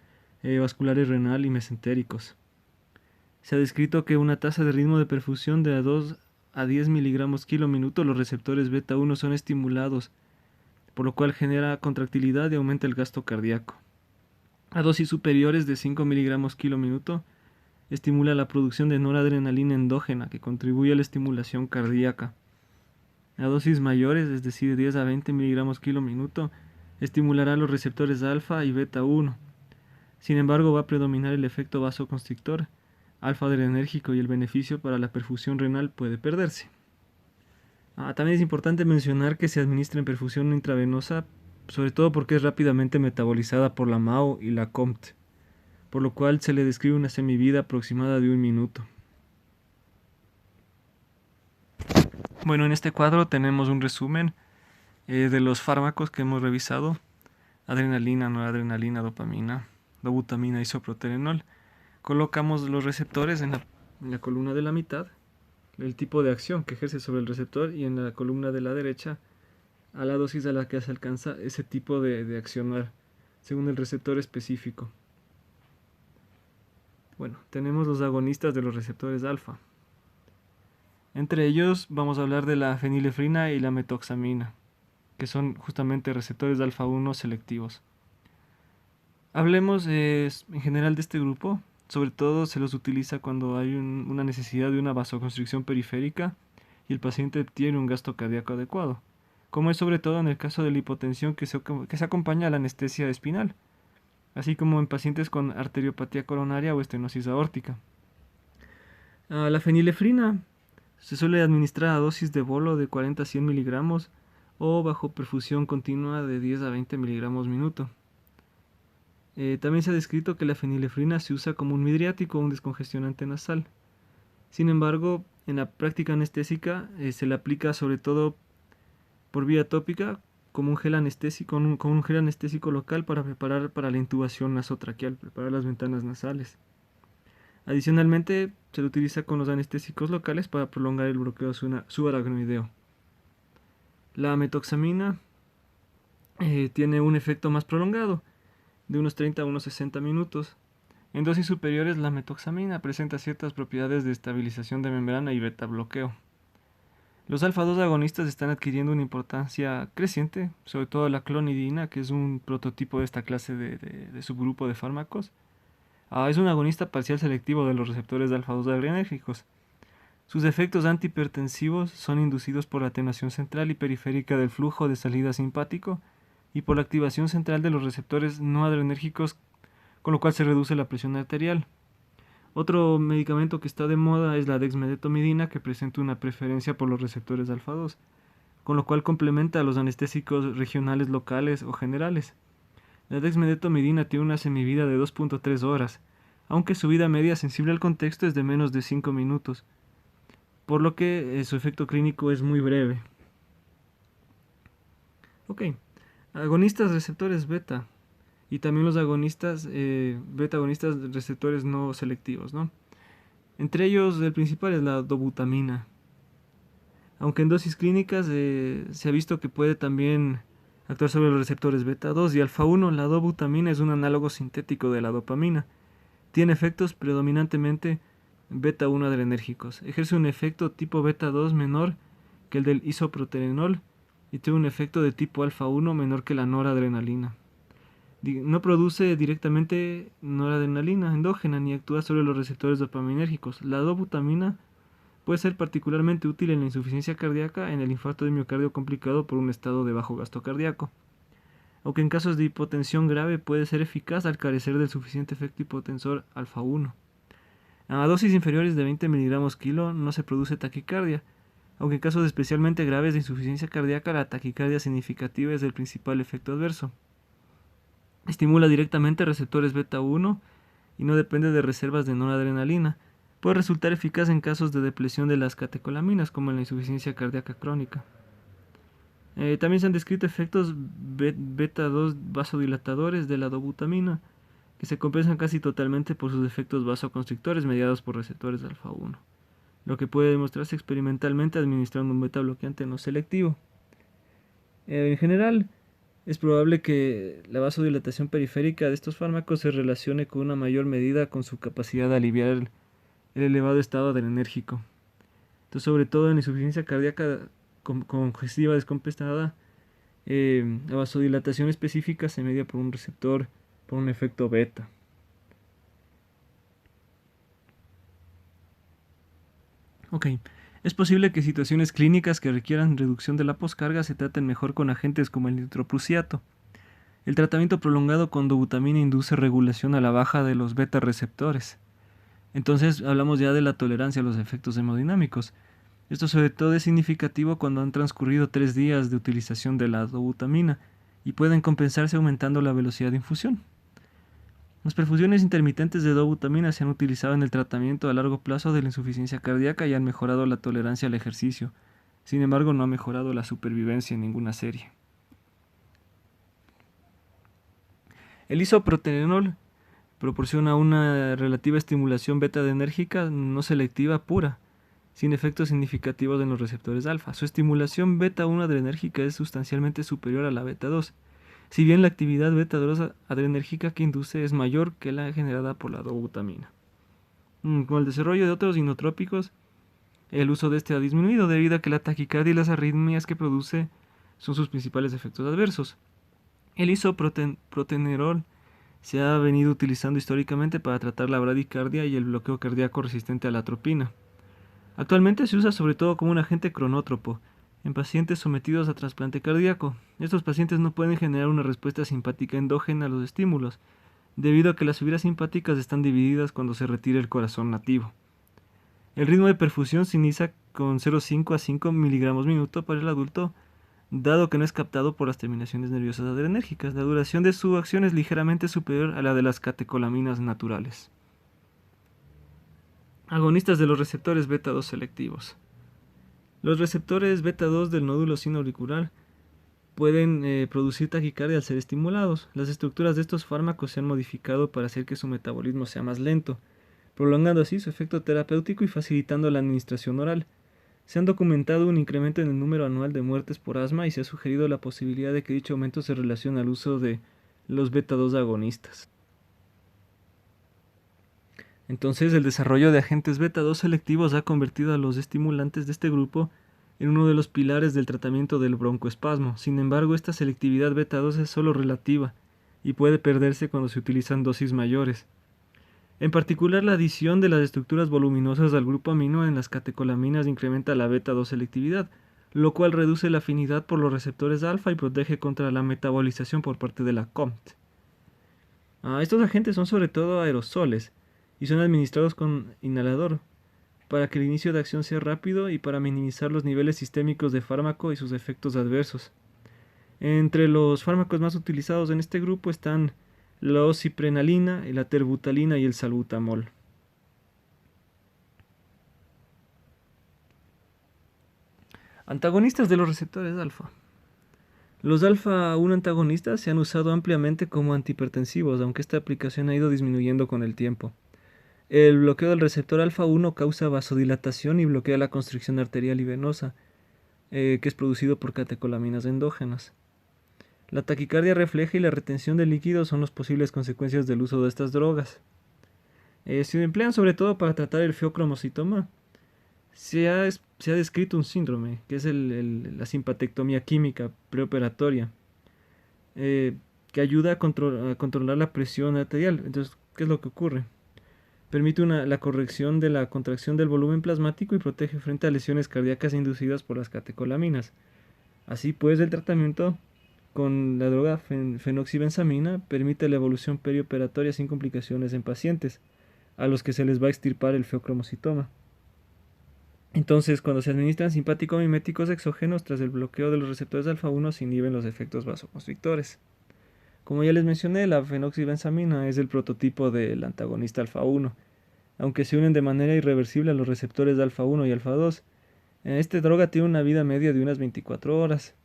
vasculares renal y mesentéricos. Se ha descrito que una tasa de ritmo de perfusión de 2 a 10 miligramos kilo minuto, los receptores beta 1 son estimulados, por lo cual genera contractilidad y aumenta el gasto cardíaco. A dosis superiores de 5 miligramos kilo minuto, estimula la producción de noradrenalina endógena, que contribuye a la estimulación cardíaca. A dosis mayores, es decir, 10 a 20 miligramos kilo minuto, estimulará los receptores alfa y beta 1. Sin embargo, va a predominar el efecto vasoconstrictor alfa adrenérgico y el beneficio para la perfusión renal puede perderse. También es importante mencionar que se administra en perfusión intravenosa, sobre todo porque es rápidamente metabolizada por la MAO y la COMT, por lo cual se le describe una semivida aproximada de 1 minuto. Bueno, en este cuadro tenemos un resumen de los fármacos que hemos revisado: adrenalina, noradrenalina, dopamina, dobutamina, isoproterenol. Colocamos los receptores en la columna de la mitad, el tipo de acción que ejerce sobre el receptor, y en la columna de la derecha a la dosis a la que se alcanza ese tipo de accionar según el receptor específico. Bueno, tenemos los agonistas de los receptores alfa. Entre ellos vamos a hablar de la fenilefrina y la metoxamina, que son justamente receptores de alfa 1 selectivos. Hablemos en general de este grupo. Sobre todo se los utiliza cuando hay una necesidad de una vasoconstricción periférica y el paciente tiene un gasto cardíaco adecuado, como es sobre todo en el caso de la hipotensión que se acompaña a la anestesia espinal, así como en pacientes con arteriopatía coronaria o estenosis aórtica. La fenilefrina se suele administrar a dosis de bolo de 40 a 100 miligramos o bajo perfusión continua de 10 a 20 miligramos minuto. También se ha descrito que la fenilefrina se usa como un midriático o un descongestionante nasal. Sin embargo, en la práctica anestésica se le aplica sobre todo por vía tópica como un gel anestésico, con un gel anestésico local para preparar para la intubación nasotraqueal, preparar las ventanas nasales. Adicionalmente, se le utiliza con los anestésicos locales para prolongar el bloqueo subaracnoideo. La metoxamina tiene un efecto más prolongado, de unos 30 a unos 60 minutos. En dosis superiores, la metoxamina presenta ciertas propiedades de estabilización de membrana y beta bloqueo. Los alfa-2 agonistas están adquiriendo una importancia creciente, sobre todo la clonidina, que es un prototipo de esta clase de subgrupo de fármacos. Es un agonista parcial selectivo de los receptores de alfa-2 adrenérgicos. Sus efectos antihipertensivos son inducidos por la atenuación central y periférica del flujo de salida simpático y por la activación central de los receptores no adrenérgicos, con lo cual se reduce la presión arterial. Otro medicamento que está de moda es la dexmedetomidina, que presenta una preferencia por los receptores alfa-2, con lo cual complementa a los anestésicos regionales locales o generales. La dexmedetomidina tiene una semivida de 2.3 horas, aunque su vida media sensible al contexto es de menos de 5 minutos, por lo que su efecto clínico es muy breve. Ok, agonistas receptores beta y también los agonistas beta agonistas receptores no selectivos, ¿no? Entre ellos el principal es la dobutamina. Aunque en dosis clínicas se ha visto que puede también actuar sobre los receptores beta 2 y alfa 1, la dobutamina es un análogo sintético de la dopamina. Tiene efectos predominantemente beta 1 adrenérgicos. Ejerce un efecto tipo beta 2 menor que el del isoproterenol y tiene un efecto de tipo alfa 1 menor que la noradrenalina. No produce directamente noradrenalina endógena ni actúa sobre los receptores dopaminérgicos. La dobutamina puede ser particularmente útil en la insuficiencia cardíaca en el infarto de miocardio complicado por un estado de bajo gasto cardíaco, aunque en casos de hipotensión grave puede ser eficaz al carecer del suficiente efecto hipotensor alfa 1. A dosis inferiores de 20 miligramos kilo no se produce taquicardia, aunque en casos especialmente graves de insuficiencia cardíaca la taquicardia significativa es el principal efecto adverso. Estimula directamente receptores beta 1 y no depende de reservas de noradrenalina. Puede resultar eficaz en casos de depresión de las catecolaminas, como en la insuficiencia cardíaca crónica. También se han descrito efectos beta 2 vasodilatadores de la dobutamina, que se compensan casi totalmente por sus efectos vasoconstrictores mediados por receptores alfa 1, lo que puede demostrarse experimentalmente administrando un beta bloqueante no selectivo. En general, es probable que la vasodilatación periférica de estos fármacos se relacione con una mayor medida con su capacidad de aliviar el elevado estado adrenérgico. Entonces, sobre todo en la insuficiencia cardíaca congestiva descompensada, la vasodilatación específica se media por un receptor, por un efecto beta. Ok, es posible que situaciones clínicas que requieran reducción de la poscarga se traten mejor con agentes como el nitroprusiato. El tratamiento prolongado con dobutamina induce regulación a la baja de los beta receptores. Entonces hablamos ya de la tolerancia a los efectos hemodinámicos. Esto sobre todo es significativo cuando han transcurrido 3 días de utilización de la dobutamina y pueden compensarse aumentando la velocidad de infusión. Las perfusiones intermitentes de dobutamina se han utilizado en el tratamiento a largo plazo de la insuficiencia cardíaca y han mejorado la tolerancia al ejercicio. Sin embargo, no ha mejorado la supervivencia en ninguna serie. El isoproterenol proporciona una relativa estimulación beta-adrenérgica no selectiva pura, sin efectos significativos en los receptores alfa. Su estimulación beta-1 adrenérgica es sustancialmente superior a la beta-2, si bien la actividad beta-2 adrenérgica que induce es mayor que la generada por la dobutamina. Con el desarrollo de otros inotrópicos, el uso de este ha disminuido debido a que la taquicardia y las arritmias que produce son sus principales efectos adversos. El isoprotenerol se ha venido utilizando históricamente para tratar la bradicardia y el bloqueo cardíaco resistente a la atropina. Actualmente se usa sobre todo como un agente cronótropo en pacientes sometidos a trasplante cardíaco. Estos pacientes no pueden generar una respuesta simpática endógena a los estímulos, debido a que las fibras simpáticas están divididas cuando se retira el corazón nativo. El ritmo de perfusión se inicia con 0,5 a 5 miligramos minuto para el adulto, dado que no es captado por las terminaciones nerviosas adrenérgicas. La duración de su acción es ligeramente superior a la de las catecolaminas naturales. Agonistas de los receptores beta 2 selectivos. Los receptores beta 2 del nódulo sinoauricular pueden producir taquicardia al ser estimulados. Las estructuras de estos fármacos se han modificado para hacer que su metabolismo sea más lento, prolongando así su efecto terapéutico y facilitando la administración oral. Se han documentado un incremento en el número anual de muertes por asma y se ha sugerido la posibilidad de que dicho aumento se relacione al uso de los beta 2 agonistas. Entonces, el desarrollo de agentes beta 2 selectivos ha convertido a los estimulantes de este grupo en uno de los pilares del tratamiento del broncoespasmo. Sin embargo, esta selectividad beta 2 es solo relativa y puede perderse cuando se utilizan dosis mayores. En particular, la adición de las estructuras voluminosas al grupo amino en las catecolaminas incrementa la beta 2 selectividad, lo cual reduce la afinidad por los receptores alfa y protege contra la metabolización por parte de la COMT. Estos agentes son sobre todo aerosoles y son administrados con inhalador para que el inicio de acción sea rápido y para minimizar los niveles sistémicos de fármaco y sus efectos adversos. Entre los fármacos más utilizados en este grupo están la ociprenalina, la terbutalina y el salbutamol. Antagonistas de los receptores alfa. Los alfa-1 antagonistas se han usado ampliamente como antihipertensivos, aunque esta aplicación ha ido disminuyendo con el tiempo. El bloqueo del receptor alfa-1 causa vasodilatación y bloquea la constricción arterial y venosa, que es producido por catecolaminas endógenas. La taquicardia refleja y la retención de líquidos son las posibles consecuencias del uso de estas drogas. Se emplean sobre todo para tratar el feocromocitoma. Se ha descrito un síndrome, que es la simpatectomía química preoperatoria, que ayuda a controlar la presión arterial. Entonces, ¿qué es lo que ocurre? Permite la corrección de la contracción del volumen plasmático y protege frente a lesiones cardíacas inducidas por las catecolaminas. Así pues, el tratamiento con la droga fenoxibenzamina permite la evolución perioperatoria sin complicaciones en pacientes a los que se les va a extirpar el feocromocitoma. Entonces, cuando se administran simpático-miméticos exógenos tras el bloqueo de los receptores alfa-1 se inhiben los efectos vasoconstrictores. Como ya les mencioné, la fenoxibenzamina es el prototipo del antagonista alfa-1. Aunque se unen de manera irreversible a los receptores de alfa-1 y alfa-2, esta droga tiene una vida media de unas 24 horas.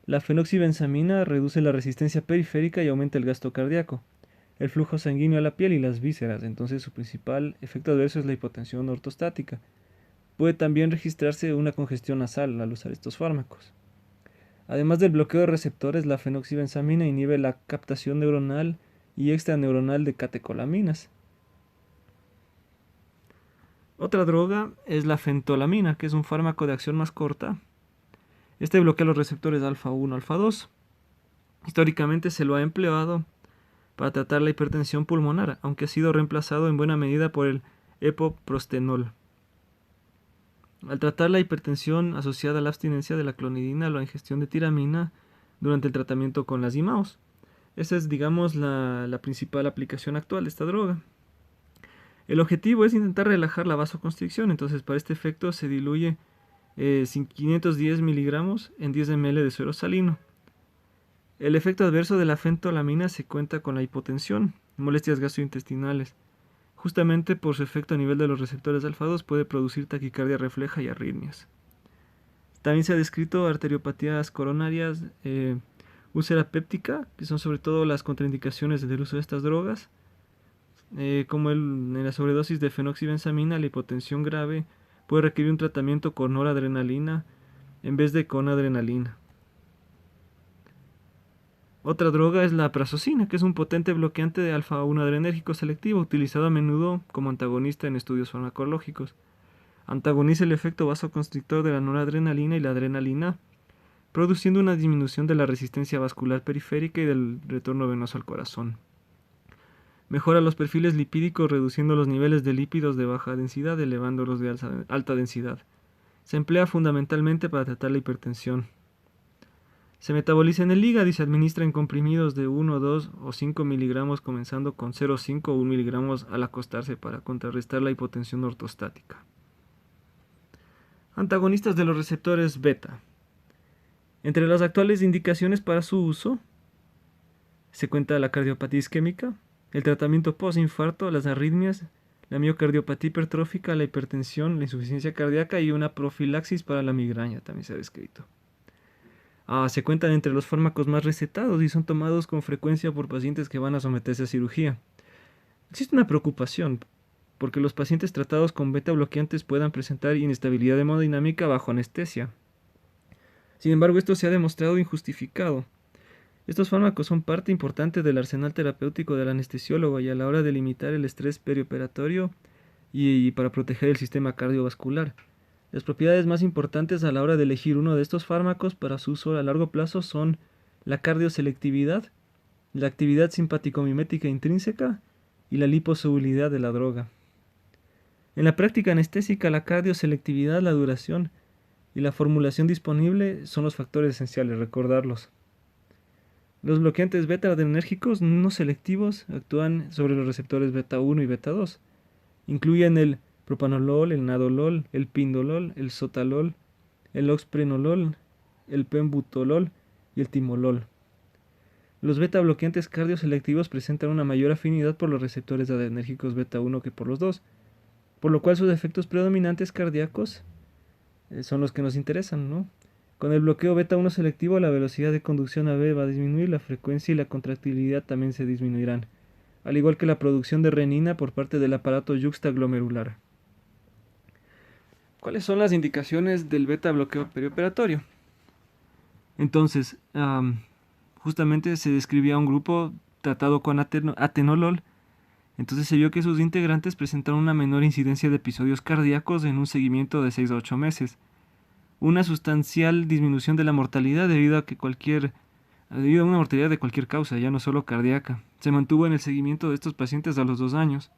La fenoxibenzamina reduce la resistencia periférica y aumenta el gasto cardíaco, el flujo sanguíneo a la piel y las vísceras. Entonces, su principal efecto adverso es la hipotensión ortostática. Puede también registrarse una congestión nasal al usar estos fármacos. Además del bloqueo de receptores, la fenoxibenzamina inhibe la captación neuronal y extraneuronal de catecolaminas. Otra droga es la fentolamina, que es un fármaco de acción más corta. Este bloquea los receptores alfa-1, alfa-2. Históricamente se lo ha empleado para tratar la hipertensión pulmonar, aunque ha sido reemplazado en buena medida por el epoprostenol. Al tratar la hipertensión asociada a la abstinencia de la clonidina o la ingestión de tiramina durante el tratamiento con las IMAOs. Esa es, digamos, la principal aplicación actual de esta droga. El objetivo es intentar relajar la vasoconstricción, entonces para este efecto se diluye 510 miligramos en 10 ml de suero salino. El efecto adverso de la fentolamina se cuenta con la hipotensión, molestias gastrointestinales. Justamente por su efecto a nivel de los receptores alfa-2 puede producir taquicardia refleja y arritmias. También se ha descrito arteriopatías coronarias, úlcera péptica, que son sobre todo las contraindicaciones del uso de estas drogas, como en la sobredosis de fenoxibenzamina. La hipotensión grave puede requerir un tratamiento con noradrenalina en vez de con adrenalina. Otra droga es la prazosina, que es un potente bloqueante de alfa-1 adrenérgico selectivo, utilizado a menudo como antagonista en estudios farmacológicos. Antagoniza el efecto vasoconstrictor de la noradrenalina y la adrenalina, produciendo una disminución de la resistencia vascular periférica y del retorno venoso al corazón. Mejora los perfiles lipídicos reduciendo los niveles de lípidos de baja densidad, elevándolos de alta densidad. Se emplea fundamentalmente para tratar la hipertensión. Se metaboliza en el hígado y se administra en comprimidos de 1, 2 o 5 miligramos, comenzando con 0,5 o 1 miligramos al acostarse para contrarrestar la hipotensión ortostática. Antagonistas de los receptores beta. Entre las actuales indicaciones para su uso se cuenta la cardiopatía isquémica, el tratamiento postinfarto, las arritmias, la miocardiopatía hipertrófica, la hipertensión, la insuficiencia cardíaca y una profilaxis para la migraña también se ha descrito. Se cuentan entre los fármacos más recetados y son tomados con frecuencia por pacientes que van a someterse a cirugía. Existe una preocupación porque los pacientes tratados con beta bloqueantes puedan presentar inestabilidad hemodinámica bajo anestesia. Sin embargo, esto se ha demostrado injustificado. Estos fármacos son parte importante del arsenal terapéutico del anestesiólogo y a la hora de limitar el estrés perioperatorio y para proteger el sistema cardiovascular. Las propiedades más importantes a la hora de elegir uno de estos fármacos para su uso a largo plazo son la cardioselectividad, la actividad simpático-mimética intrínseca y la liposolubilidad de la droga. En la práctica anestésica, la cardioselectividad, la duración y la formulación disponible son los factores esenciales, recordarlos. Los bloqueantes beta-adrenérgicos no selectivos actúan sobre los receptores beta 1 y beta 2. Incluyen el propanolol, el nadolol, el pindolol, el sotalol, el oxprenolol, el pembutolol y el timolol. Los beta bloqueantes cardioselectivos presentan una mayor afinidad por los receptores adrenérgicos beta 1 que por los 2, por lo cual sus efectos predominantes cardíacos son los que nos interesan, ¿no? Con el bloqueo beta 1 selectivo, la velocidad de conducción AB va a disminuir, la frecuencia y la contractilidad también se disminuirán, al igual que la producción de renina por parte del aparato yuxtaglomerular. ¿Cuáles son las indicaciones del beta bloqueo perioperatorio? Entonces, justamente se describía un grupo tratado con atenolol. Entonces se vio que sus integrantes presentaron una menor incidencia de episodios cardíacos en un seguimiento de 6 a 8 meses. Una sustancial disminución de la mortalidad debido a una mortalidad de cualquier causa, ya no solo cardíaca. Se mantuvo en el seguimiento de estos pacientes a los 2 años.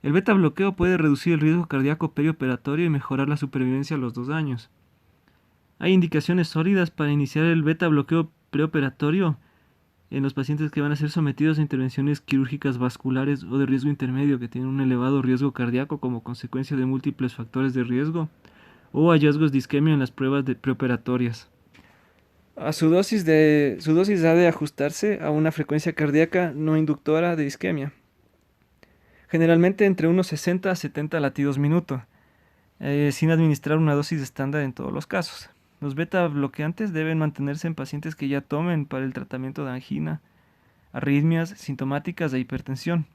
El beta bloqueo puede reducir el riesgo cardíaco perioperatorio y mejorar la supervivencia a los 2 años. Hay indicaciones sólidas para iniciar el beta bloqueo preoperatorio en los pacientes que van a ser sometidos a intervenciones quirúrgicas vasculares o de riesgo intermedio que tienen un elevado riesgo cardíaco como consecuencia de múltiples factores de riesgo o hallazgos de isquemia en las pruebas preoperatorias. Su dosis ha de ajustarse a una frecuencia cardíaca no inductora de isquemia, generalmente entre unos 60 a 70 latidos minuto, sin administrar una dosis estándar en todos los casos. Los beta bloqueantes deben mantenerse en pacientes que ya tomen para el tratamiento de angina, arritmias sintomáticas e hipertensión.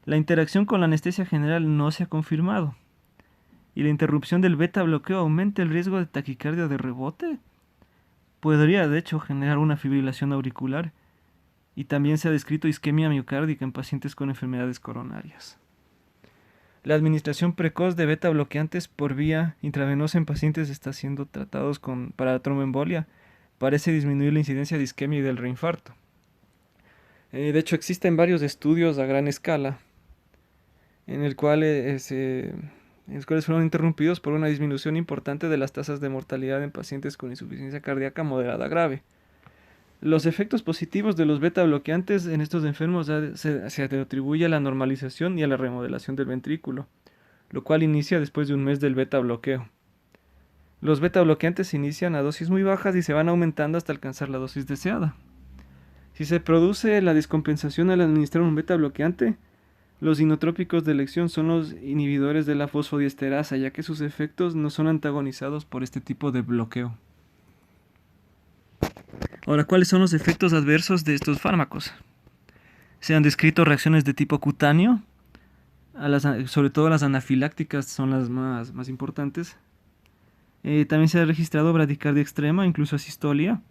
La interacción con la anestesia general no se ha confirmado. ¿Y la interrupción del beta bloqueo aumenta el riesgo de taquicardia de rebote? Podría, de hecho, generar una fibrilación auricular. Y también se ha descrito isquemia miocárdica en pacientes con enfermedades coronarias. La administración precoz de beta bloqueantes por vía intravenosa en pacientes está siendo tratados para tromboembolia. Parece disminuir la incidencia de isquemia y del reinfarto. De hecho, existen varios estudios a gran escala en los cuales fueron interrumpidos por una disminución importante de las tasas de mortalidad en pacientes con insuficiencia cardíaca moderada grave. Los efectos positivos de los beta bloqueantes en estos enfermos se atribuye a la normalización y a la remodelación del ventrículo, lo cual inicia después de un mes del beta bloqueo. Los beta bloqueantes se inician a dosis muy bajas y se van aumentando hasta alcanzar la dosis deseada. Si se produce la descompensación al administrar un beta bloqueante, los inotrópicos de elección son los inhibidores de la fosfodiesterasa, ya que sus efectos no son antagonizados por este tipo de bloqueo. Ahora, ¿cuáles son los efectos adversos de estos fármacos? Se han descrito reacciones de tipo cutáneo, sobre todo las anafilácticas son las más importantes. También se ha registrado bradicardia extrema, incluso asistolia,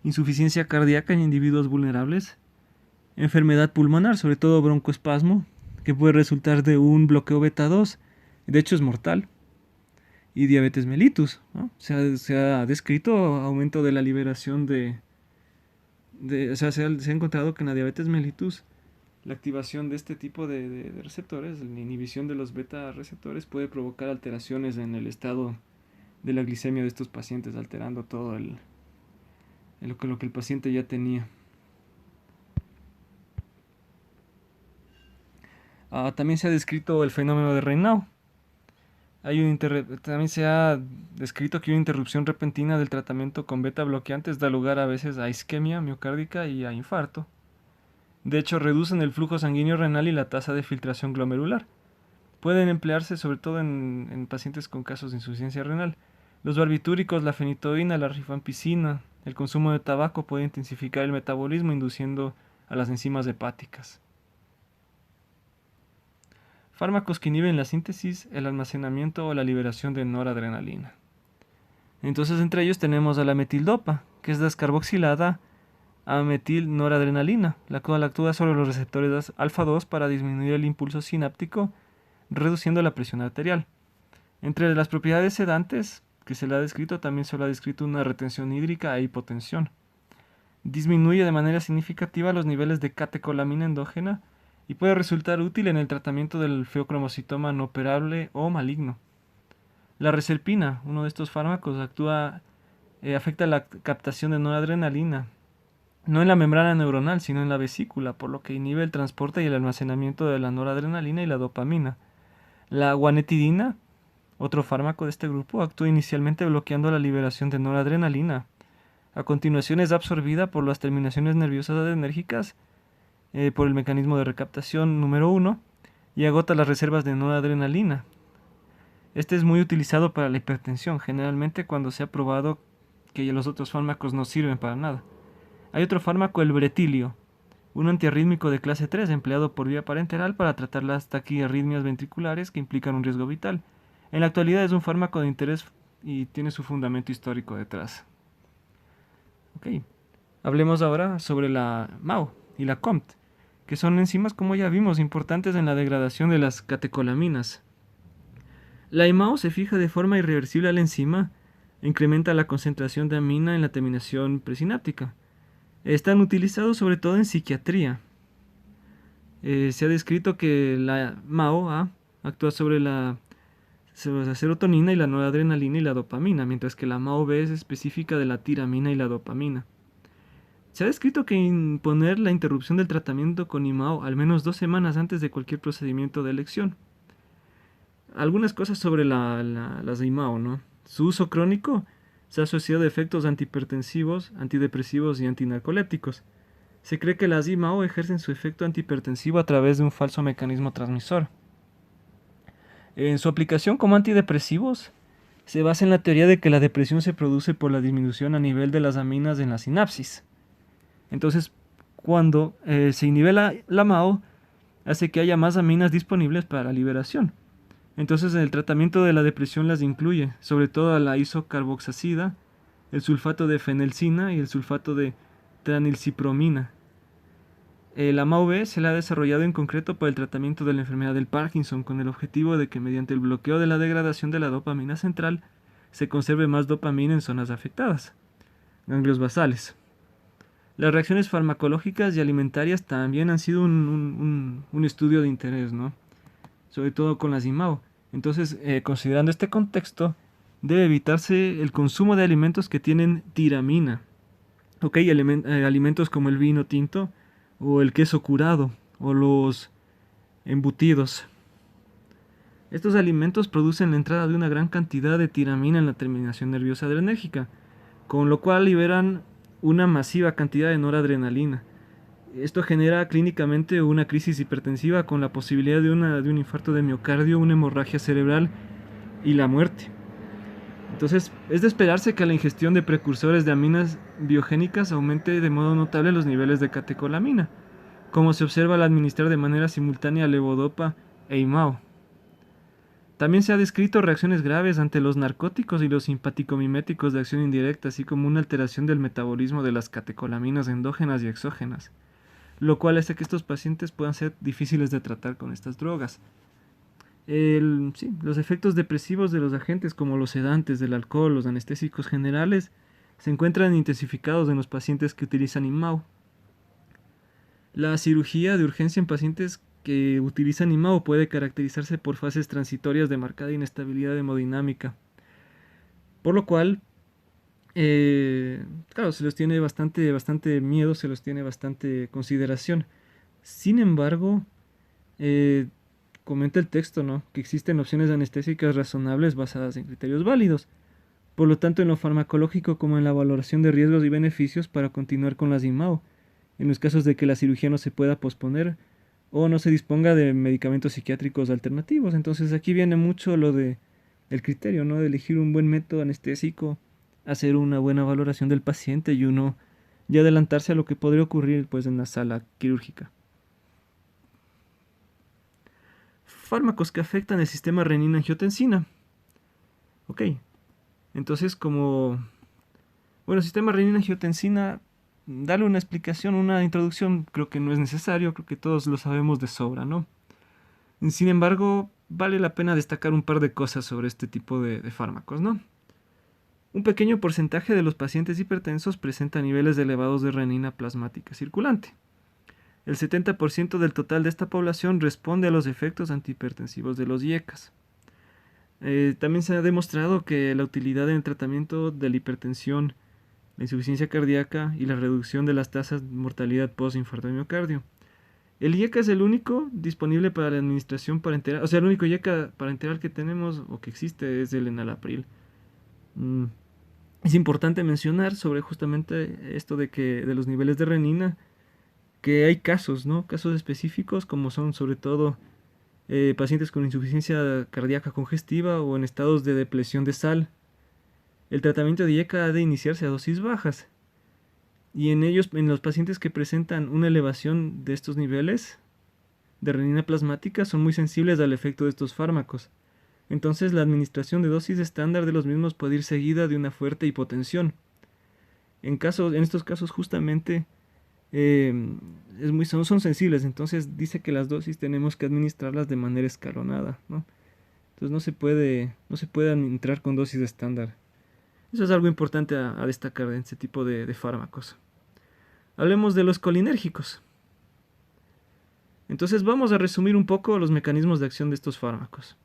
insuficiencia cardíaca en individuos vulnerables, enfermedad pulmonar, sobre todo broncoespasmo, que puede resultar de un bloqueo beta 2, de hecho es mortal, y diabetes mellitus, ¿no? Se ha descrito aumento de la liberación o sea, se ha encontrado que en la diabetes mellitus la activación de este tipo de receptores, la inhibición de los beta receptores, puede provocar alteraciones en el estado de la glicemia de estos pacientes, alterando todo lo que el paciente ya tenía. También se ha descrito el fenómeno de Raynaud. También se ha descrito que una interrupción repentina del tratamiento con beta bloqueantes da lugar a veces a isquemia miocárdica y a infarto. De hecho, reducen el flujo sanguíneo renal y la tasa de filtración glomerular. Pueden emplearse sobre todo en pacientes con casos de insuficiencia renal. Los barbitúricos, la fenitoína, la rifampicina, el consumo de tabaco puede intensificar el metabolismo induciendo a las enzimas hepáticas. Fármacos que inhiben la síntesis, el almacenamiento o la liberación de noradrenalina. Entonces, entre ellos tenemos a la metildopa, que es descarboxilada a metilnoradrenalina, la cual actúa sobre los receptores alfa 2 para disminuir el impulso sináptico, reduciendo la presión arterial. Entre las propiedades sedantes que se le ha descrito, también se le ha descrito una retención hídrica e hipotensión. Disminuye de manera significativa los niveles de catecolamina endógena y puede resultar útil en el tratamiento del feocromocitoma no operable o maligno. La reserpina, uno de estos fármacos, afecta la captación de noradrenalina, no en la membrana neuronal, sino en la vesícula, por lo que inhibe el transporte y el almacenamiento de la noradrenalina y la dopamina. La guanetidina, otro fármaco de este grupo, actúa inicialmente bloqueando la liberación de noradrenalina. A continuación es absorbida por las terminaciones nerviosas adrenérgicas por el mecanismo de recaptación número 1 y agota las reservas de noradrenalina. Este es muy utilizado para la hipertensión, generalmente cuando se ha probado que los otros fármacos no sirven para nada. Hay otro fármaco, el bretilio, un antiarrítmico de clase 3 empleado por vía parenteral para tratar las taquiarritmias ventriculares que implican un riesgo vital. En la actualidad es un fármaco de interés y tiene su fundamento histórico detrás. Ok, hablemos ahora sobre la MAO y la COMT, que son enzimas, como ya vimos, importantes en la degradación de las catecolaminas. La IMAO se fija de forma irreversible a la enzima e incrementa la concentración de amina en la terminación presináptica. Están utilizados sobre todo en psiquiatría. Se ha descrito que la MAO actúa sobre la serotonina y la noradrenalina y la dopamina, mientras que la MAO B es específica de la tiramina y la dopamina. Se ha descrito que imponer la interrupción del tratamiento con IMAO al menos 2 semanas antes de cualquier procedimiento de elección. Algunas cosas sobre las IMAO, ¿no? Su uso crónico se ha asociado a efectos antihipertensivos, antidepresivos y antinarcolépticos. Se cree que las IMAO ejercen su efecto antihipertensivo a través de un falso mecanismo transmisor. En su aplicación como antidepresivos, se basa en la teoría de que la depresión se produce por la disminución a nivel de las aminas en la sinapsis. Entonces, cuando se inhibe la MAO, hace que haya más aminas disponibles para la liberación. Entonces, en el tratamiento de la depresión las incluye, sobre todo a la isocarboxacida, el sulfato de fenelcina y el sulfato de tranilcipromina. La MAO-B se la ha desarrollado en concreto para el tratamiento de la enfermedad del Parkinson, con el objetivo de que mediante el bloqueo de la degradación de la dopamina central se conserve más dopamina en zonas afectadas, ganglios basales. Las reacciones farmacológicas y alimentarias también han sido un estudio de interés, ¿no? Sobre todo con las IMAO. Entonces, considerando este contexto, debe evitarse el consumo de alimentos que tienen tiramina. Alimentos como el vino tinto o el queso curado o los embutidos. Estos alimentos producen la entrada de una gran cantidad de tiramina en la terminación nerviosa adrenérgica, con lo cual liberan una masiva cantidad de noradrenalina. Esto genera clínicamente una crisis hipertensiva con la posibilidad de un infarto de miocardio, una hemorragia cerebral y la muerte. Entonces, es de esperarse que la ingestión de precursores de aminas biogénicas aumente de modo notable los niveles de catecolamina, como se observa al administrar de manera simultánea levodopa e IMAO. También se ha descrito reacciones graves ante los narcóticos y los simpaticomiméticos de acción indirecta, así como una alteración del metabolismo de las catecolaminas endógenas y exógenas, lo cual hace que estos pacientes puedan ser difíciles de tratar con estas drogas. Sí, los efectos depresivos de los agentes como los sedantes, del alcohol, los anestésicos generales, se encuentran intensificados en los pacientes que utilizan IMAU. La cirugía de urgencia en pacientes que utilizan IMAU puede caracterizarse por fases transitorias de marcada inestabilidad hemodinámica, por lo cual, claro, se los tiene bastante miedo, se los tiene bastante consideración. Sin embargo, eh, comenta el texto, ¿no?, que existen opciones anestésicas razonables basadas en criterios válidos. Por lo tanto, en lo farmacológico como en la valoración de riesgos y beneficios para continuar con las IMAO, en los casos de que la cirugía no se pueda posponer o no se disponga de medicamentos psiquiátricos alternativos. Entonces aquí viene mucho lo de el criterio, ¿no?, de elegir un buen método anestésico, hacer una buena valoración del paciente y uno ya adelantarse a lo que podría ocurrir pues en la sala quirúrgica. Fármacos que afectan el sistema renina-angiotensina. Ok, entonces bueno, sistema renina-angiotensina, darle una explicación, una introducción, creo que no es necesario, creo que todos lo sabemos de sobra, ¿no? Sin embargo, vale la pena destacar un par de cosas sobre este tipo de fármacos, ¿no? Un pequeño porcentaje de los pacientes hipertensos presenta niveles elevados de renina plasmática circulante. El 70% del total de esta población responde a los efectos antihipertensivos de los IECAS. También se ha demostrado que la utilidad en el tratamiento de la hipertensión, la insuficiencia cardíaca y la reducción de las tasas de mortalidad post-infarto de miocardio. El IECA es el único disponible para la administración parenteral, o sea, el único IECA parenteral que tenemos o que existe es el enalapril. Es importante mencionar sobre justamente esto de los niveles de renina, que hay casos, ¿no? Casos específicos como son sobre todo pacientes con insuficiencia cardíaca congestiva o en estados de depresión de sal. El tratamiento de IECA ha de iniciarse a dosis bajas. Y en los pacientes que presentan una elevación de estos niveles de renina plasmática, son muy sensibles al efecto de estos fármacos. Entonces, la administración de dosis estándar de los mismos puede ir seguida de una fuerte hipotensión. En estos casos, justamente, son sensibles. Entonces, dice que las dosis tenemos que administrarlas de manera escalonada, ¿no? Entonces, no se puede entrar con dosis estándar. Eso es algo importante a destacar en este tipo de fármacos. Hablemos de los colinérgicos. Entonces vamos a resumir un poco los mecanismos de acción de estos fármacos.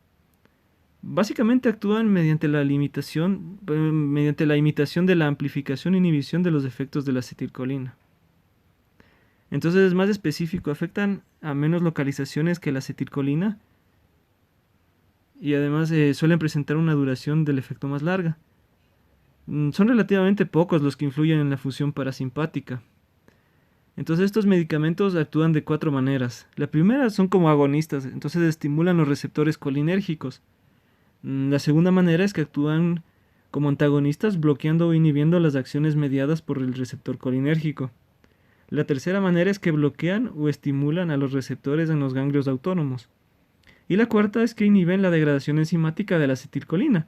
Básicamente actúan mediante la imitación de la amplificación e inhibición de los efectos de la acetilcolina. Entonces es más específico, afectan a menos localizaciones que la acetilcolina y además suelen presentar una duración del efecto más larga. Son relativamente pocos los que influyen en la función parasimpática. Entonces estos medicamentos actúan de 4 maneras. La primera son como agonistas, entonces estimulan los receptores colinérgicos. La segunda manera es que actúan como antagonistas, bloqueando o inhibiendo las acciones mediadas por el receptor colinérgico. La tercera manera es que bloquean o estimulan a los receptores en los ganglios autónomos. Y la cuarta es que inhiben la degradación enzimática de la acetilcolina,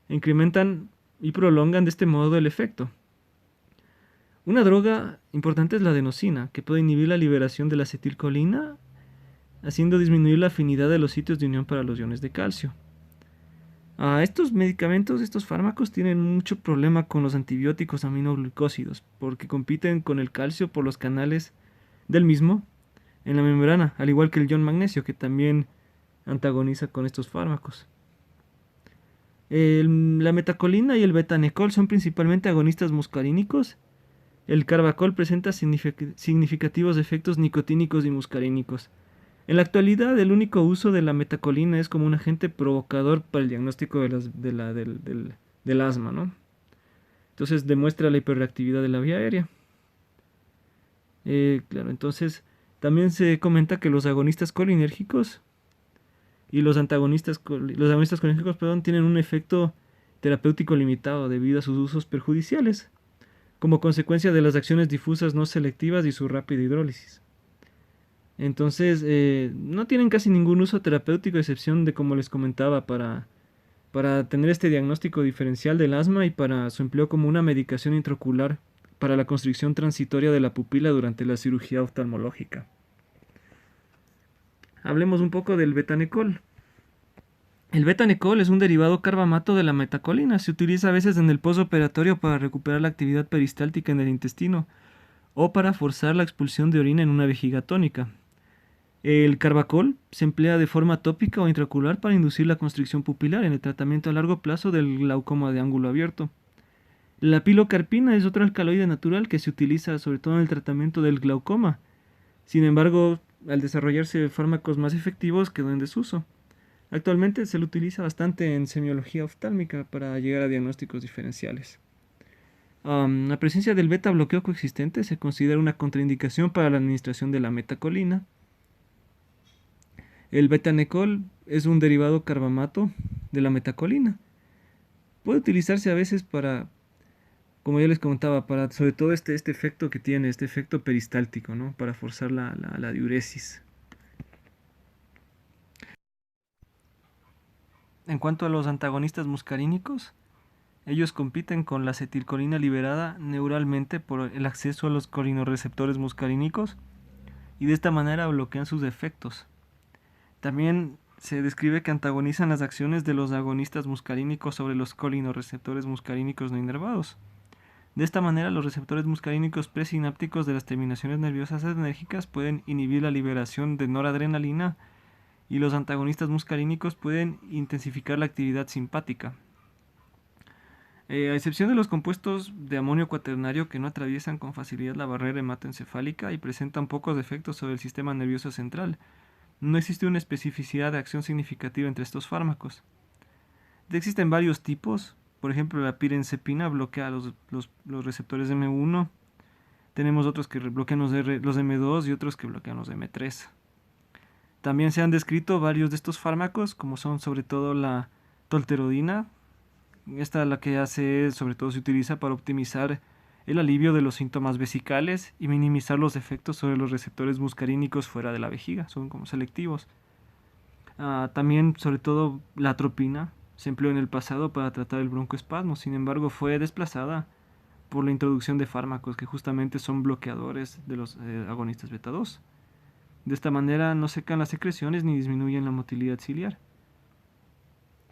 incrementan y prolongan de este modo el efecto. Una droga importante es la adenosina, que puede inhibir la liberación de la acetilcolina, haciendo disminuir la afinidad de los sitios de unión para los iones de calcio. Estos medicamentos, estos fármacos tienen mucho problema con los antibióticos aminoglucósidos, porque compiten con el calcio por los canales del mismo en la membrana, al igual que el ion magnesio, que también antagoniza con estos fármacos. La metacolina y el betanecol son principalmente agonistas muscarínicos. El carbacol presenta significativos efectos nicotínicos y muscarínicos. En la actualidad, el único uso de la metacolina es como un agente provocador para el diagnóstico del asma, ¿no? Entonces demuestra la hiperreactividad de la vía aérea. Claro, entonces también se comenta que los agonistas colinérgicos y los agonistas colinérgicos, tienen un efecto terapéutico limitado debido a sus usos perjudiciales, como consecuencia de las acciones difusas no selectivas y su rápida hidrólisis. Entonces, no tienen casi ningún uso terapéutico, a excepción de, como les comentaba, para tener este diagnóstico diferencial del asma y para su empleo como una medicación intraocular para la constricción transitoria de la pupila durante la cirugía oftalmológica. Hablemos un poco del betanecol. El betanecol es un derivado carbamato de la metacolina. Se utiliza a veces en el postoperatorio para recuperar la actividad peristáltica en el intestino o para forzar la expulsión de orina en una vejiga tónica. El carbacol se emplea de forma tópica o intraocular para inducir la constricción pupilar en el tratamiento a largo plazo del glaucoma de ángulo abierto. La pilocarpina es otro alcaloide natural que se utiliza sobre todo en el tratamiento del glaucoma. Sin embargo, al desarrollarse fármacos más efectivos quedó en desuso. Actualmente se lo utiliza bastante en semiología oftálmica para llegar a diagnósticos diferenciales. La presencia del beta bloqueo coexistente se considera una contraindicación para la administración de la metacolina. El betanecol es un derivado carbamato de la metacolina. Puede utilizarse a veces para, como ya les comentaba, para sobre todo este efecto que tiene, este efecto peristáltico, ¿no? Para forzar la diuresis. En cuanto a los antagonistas muscarínicos, ellos compiten con la acetilcolina liberada neuralmente por el acceso a los colinorreceptores muscarínicos y de esta manera bloquean sus efectos. También se describe que antagonizan las acciones de los agonistas muscarínicos sobre los colinorreceptores muscarínicos no inervados. De esta manera, los receptores muscarínicos presinápticos de las terminaciones nerviosas adrenérgicas pueden inhibir la liberación de noradrenalina y los antagonistas muscarínicos pueden intensificar la actividad simpática. A excepción de los compuestos de amonio cuaternario que no atraviesan con facilidad la barrera hematoencefálica y presentan pocos efectos sobre el sistema nervioso central, no existe una especificidad de acción significativa entre estos fármacos. Existen varios tipos, por ejemplo la pirenzepina bloquea los receptores M1, tenemos otros que bloquean los M2 y otros que bloquean los M3. También se han descrito varios de estos fármacos, como son sobre todo la tolterodina. Esta la que hace, sobre todo se utiliza para optimizar el alivio de los síntomas vesicales y minimizar los efectos sobre los receptores muscarínicos fuera de la vejiga, son como selectivos. También, sobre todo, la atropina se empleó en el pasado para tratar el broncoespasmo, sin embargo fue desplazada por la introducción de fármacos que justamente son bloqueadores de los agonistas beta 2. De esta manera no secan las secreciones ni disminuyen la motilidad ciliar.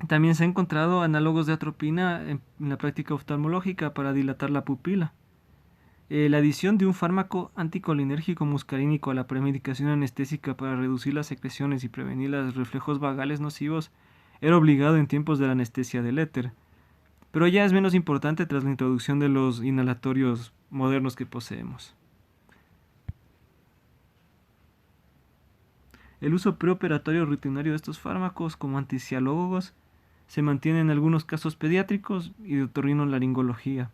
También se han encontrado análogos de atropina en la práctica oftalmológica para dilatar la pupila. La adición de un fármaco anticolinérgico muscarínico a la premedicación anestésica para reducir las secreciones y prevenir los reflejos vagales nocivos era obligado en tiempos de la anestesia del éter, pero ya es menos importante tras la introducción de los inhalatorios modernos que poseemos. El uso preoperatorio rutinario de estos fármacos como anticialógicos se mantiene en algunos casos pediátricos y de otorrinolaringología,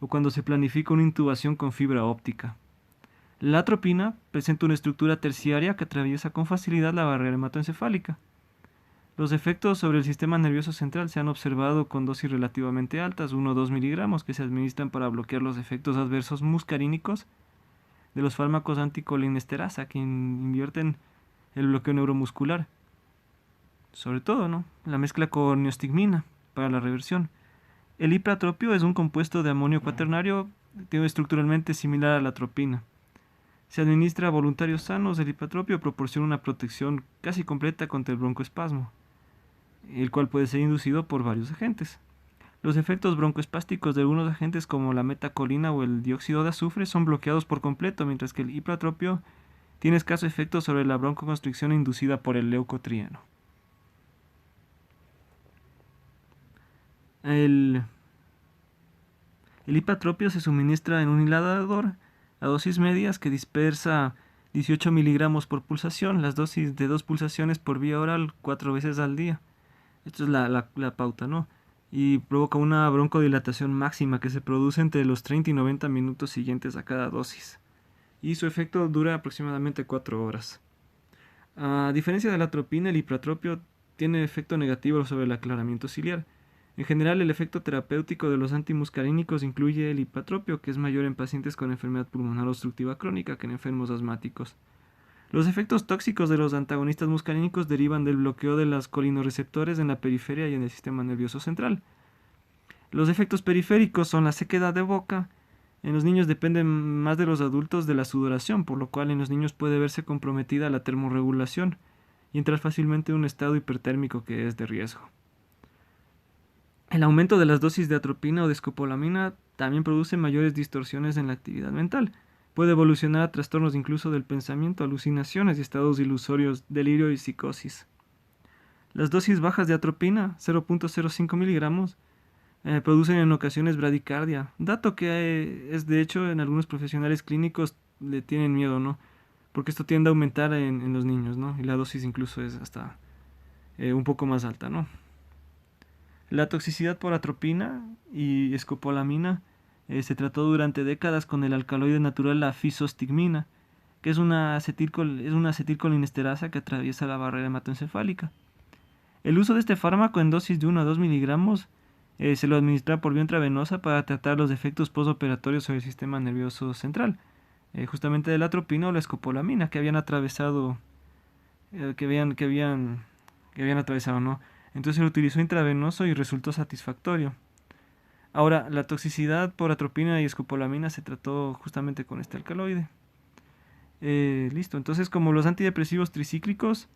o cuando se planifica una intubación con fibra óptica. La atropina presenta una estructura terciaria que atraviesa con facilidad la barrera hematoencefálica. Los efectos sobre el sistema nervioso central se han observado con dosis relativamente altas, 1 o 2 miligramos, que se administran para bloquear los efectos adversos muscarínicos de los fármacos anticolinesterasa que invierten el bloqueo neuromuscular. Sobre todo, ¿no?, la mezcla con neostigmina para la reversión. El ipratropio es un compuesto de amonio cuaternario estructuralmente similar a la atropina. Se administra a voluntarios sanos. El ipratropio proporciona una protección casi completa contra el broncoespasmo, el cual puede ser inducido por varios agentes. Los efectos broncoespásticos de algunos agentes como la metacolina o el dióxido de azufre son bloqueados por completo, mientras que el ipratropio tiene escaso efecto sobre la broncoconstricción inducida por el leucotrieno. El ipratropio se suministra en un inhalador a dosis medias que dispersa 18 miligramos por pulsación, las dosis de 2 pulsaciones por vía oral 4 veces al día. Esto es la pauta, ¿no? Y provoca una broncodilatación máxima que se produce entre los 30 y 90 minutos siguientes a cada dosis. Y su efecto dura aproximadamente 4 horas. A diferencia de la atropina, el ipratropio tiene efecto negativo sobre el aclaramiento ciliar. En general, el efecto terapéutico de los antimuscarínicos incluye el ipratropio, que es mayor en pacientes con enfermedad pulmonar obstructiva crónica que en enfermos asmáticos. Los efectos tóxicos de los antagonistas muscarínicos derivan del bloqueo de los colinorreceptores en la periferia y en el sistema nervioso central. Los efectos periféricos son la sequedad de boca. En los niños dependen más de los adultos de la sudoración, por lo cual en los niños puede verse comprometida la termorregulación y entrar fácilmente en un estado hipertérmico que es de riesgo. El aumento de las dosis de atropina o de escopolamina también produce mayores distorsiones en la actividad mental. Puede evolucionar a trastornos incluso del pensamiento, alucinaciones y estados ilusorios, delirio y psicosis. Las dosis bajas de atropina, 0.05 miligramos, producen en ocasiones bradicardia, dato que es de hecho en algunos profesionales clínicos le tienen miedo, ¿no? Porque esto tiende a aumentar en los niños, ¿no? Y la dosis incluso es hasta un poco más alta, ¿no? La toxicidad por atropina y escopolamina se trató durante décadas con el alcaloide natural la fisostigmina, que es una acetilcolinesterasa que atraviesa la barrera hematoencefálica. El uso de este fármaco en dosis de 1 a 2 miligramos se lo administra por vía intravenosa para tratar los efectos postoperatorios sobre el sistema nervioso central, justamente de la atropina o la escopolamina que habían atravesado, que habían atravesado, ¿no? Entonces se lo utilizó intravenoso y resultó satisfactorio. Ahora, la toxicidad por atropina y escopolamina se trató justamente con este alcaloide. Listo, entonces como los antidepresivos tricíclicos,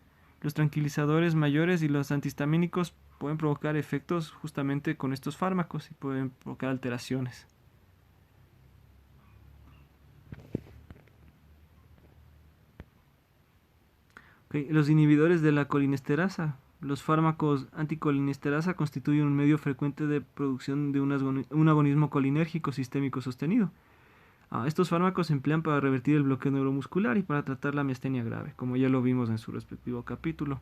los tranquilizadores mayores y los antihistamínicos pueden provocar efectos justamente con estos fármacos y pueden provocar alteraciones. Okay, los inhibidores de la colinesterasa. Los fármacos anticolinesterasa constituyen un medio frecuente de producción de un agonismo colinérgico sistémico sostenido. Estos fármacos se emplean para revertir el bloqueo neuromuscular y para tratar la miastenia grave, como ya lo vimos en su respectivo capítulo.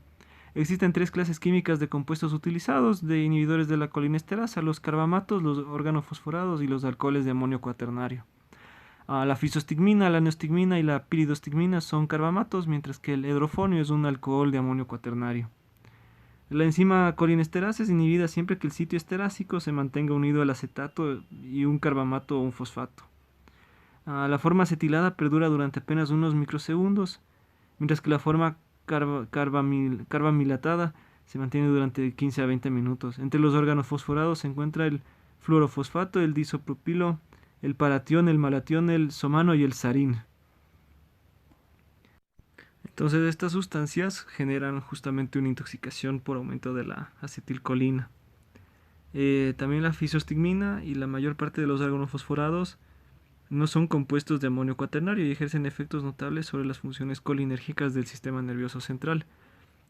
Existen tres clases químicas de compuestos utilizados de inhibidores de la colinesterasa: los carbamatos, los organofosforados y los alcoholes de amonio cuaternario. La fisostigmina, la neostigmina y la piridostigmina son carbamatos, mientras que el hidrofonio es un alcohol de amonio cuaternario. La enzima colinesterasa es inhibida siempre que el sitio esterásico se mantenga unido al acetato y un carbamato o un fosfato. La forma acetilada perdura durante apenas unos microsegundos, mientras que la forma carbamilatada se mantiene durante 15 a 20 minutos. Entre los órganos fosforados se encuentra el fluorofosfato, el disopropilo, el paratión, el malatión, el somano y el sarín. Entonces estas sustancias generan justamente una intoxicación por aumento de la acetilcolina. También la fisostigmina y la mayor parte de los organofosforados no son compuestos de amonio cuaternario y ejercen efectos notables sobre las funciones colinérgicas del sistema nervioso central.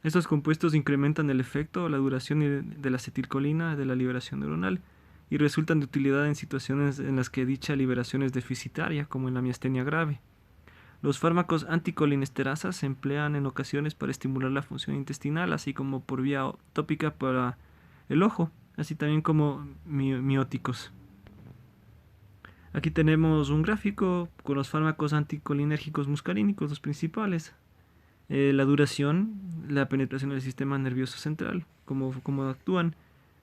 Estos compuestos incrementan el efecto o la duración de la acetilcolina de la liberación neuronal y resultan de utilidad en situaciones en las que dicha liberación es deficitaria, como en la miastenia grave. Los fármacos anticolinesterasas se emplean en ocasiones para estimular la función intestinal, así como por vía tópica para el ojo, así también como mióticos. Aquí tenemos un gráfico con los fármacos anticolinérgicos muscarínicos, los principales. La duración, la penetración del sistema nervioso central, cómo actúan,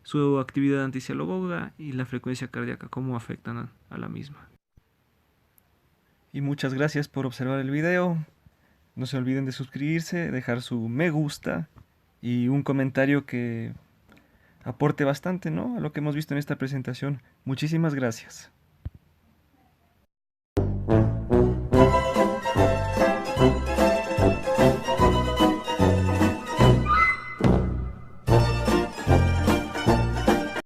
su actividad anticialógoga y la frecuencia cardíaca, cómo afectan a la misma. Y muchas gracias por observar el video. No se olviden de suscribirse, dejar su me gusta y un comentario que aporte bastante, ¿no?, a lo que hemos visto en esta presentación. Muchísimas gracias.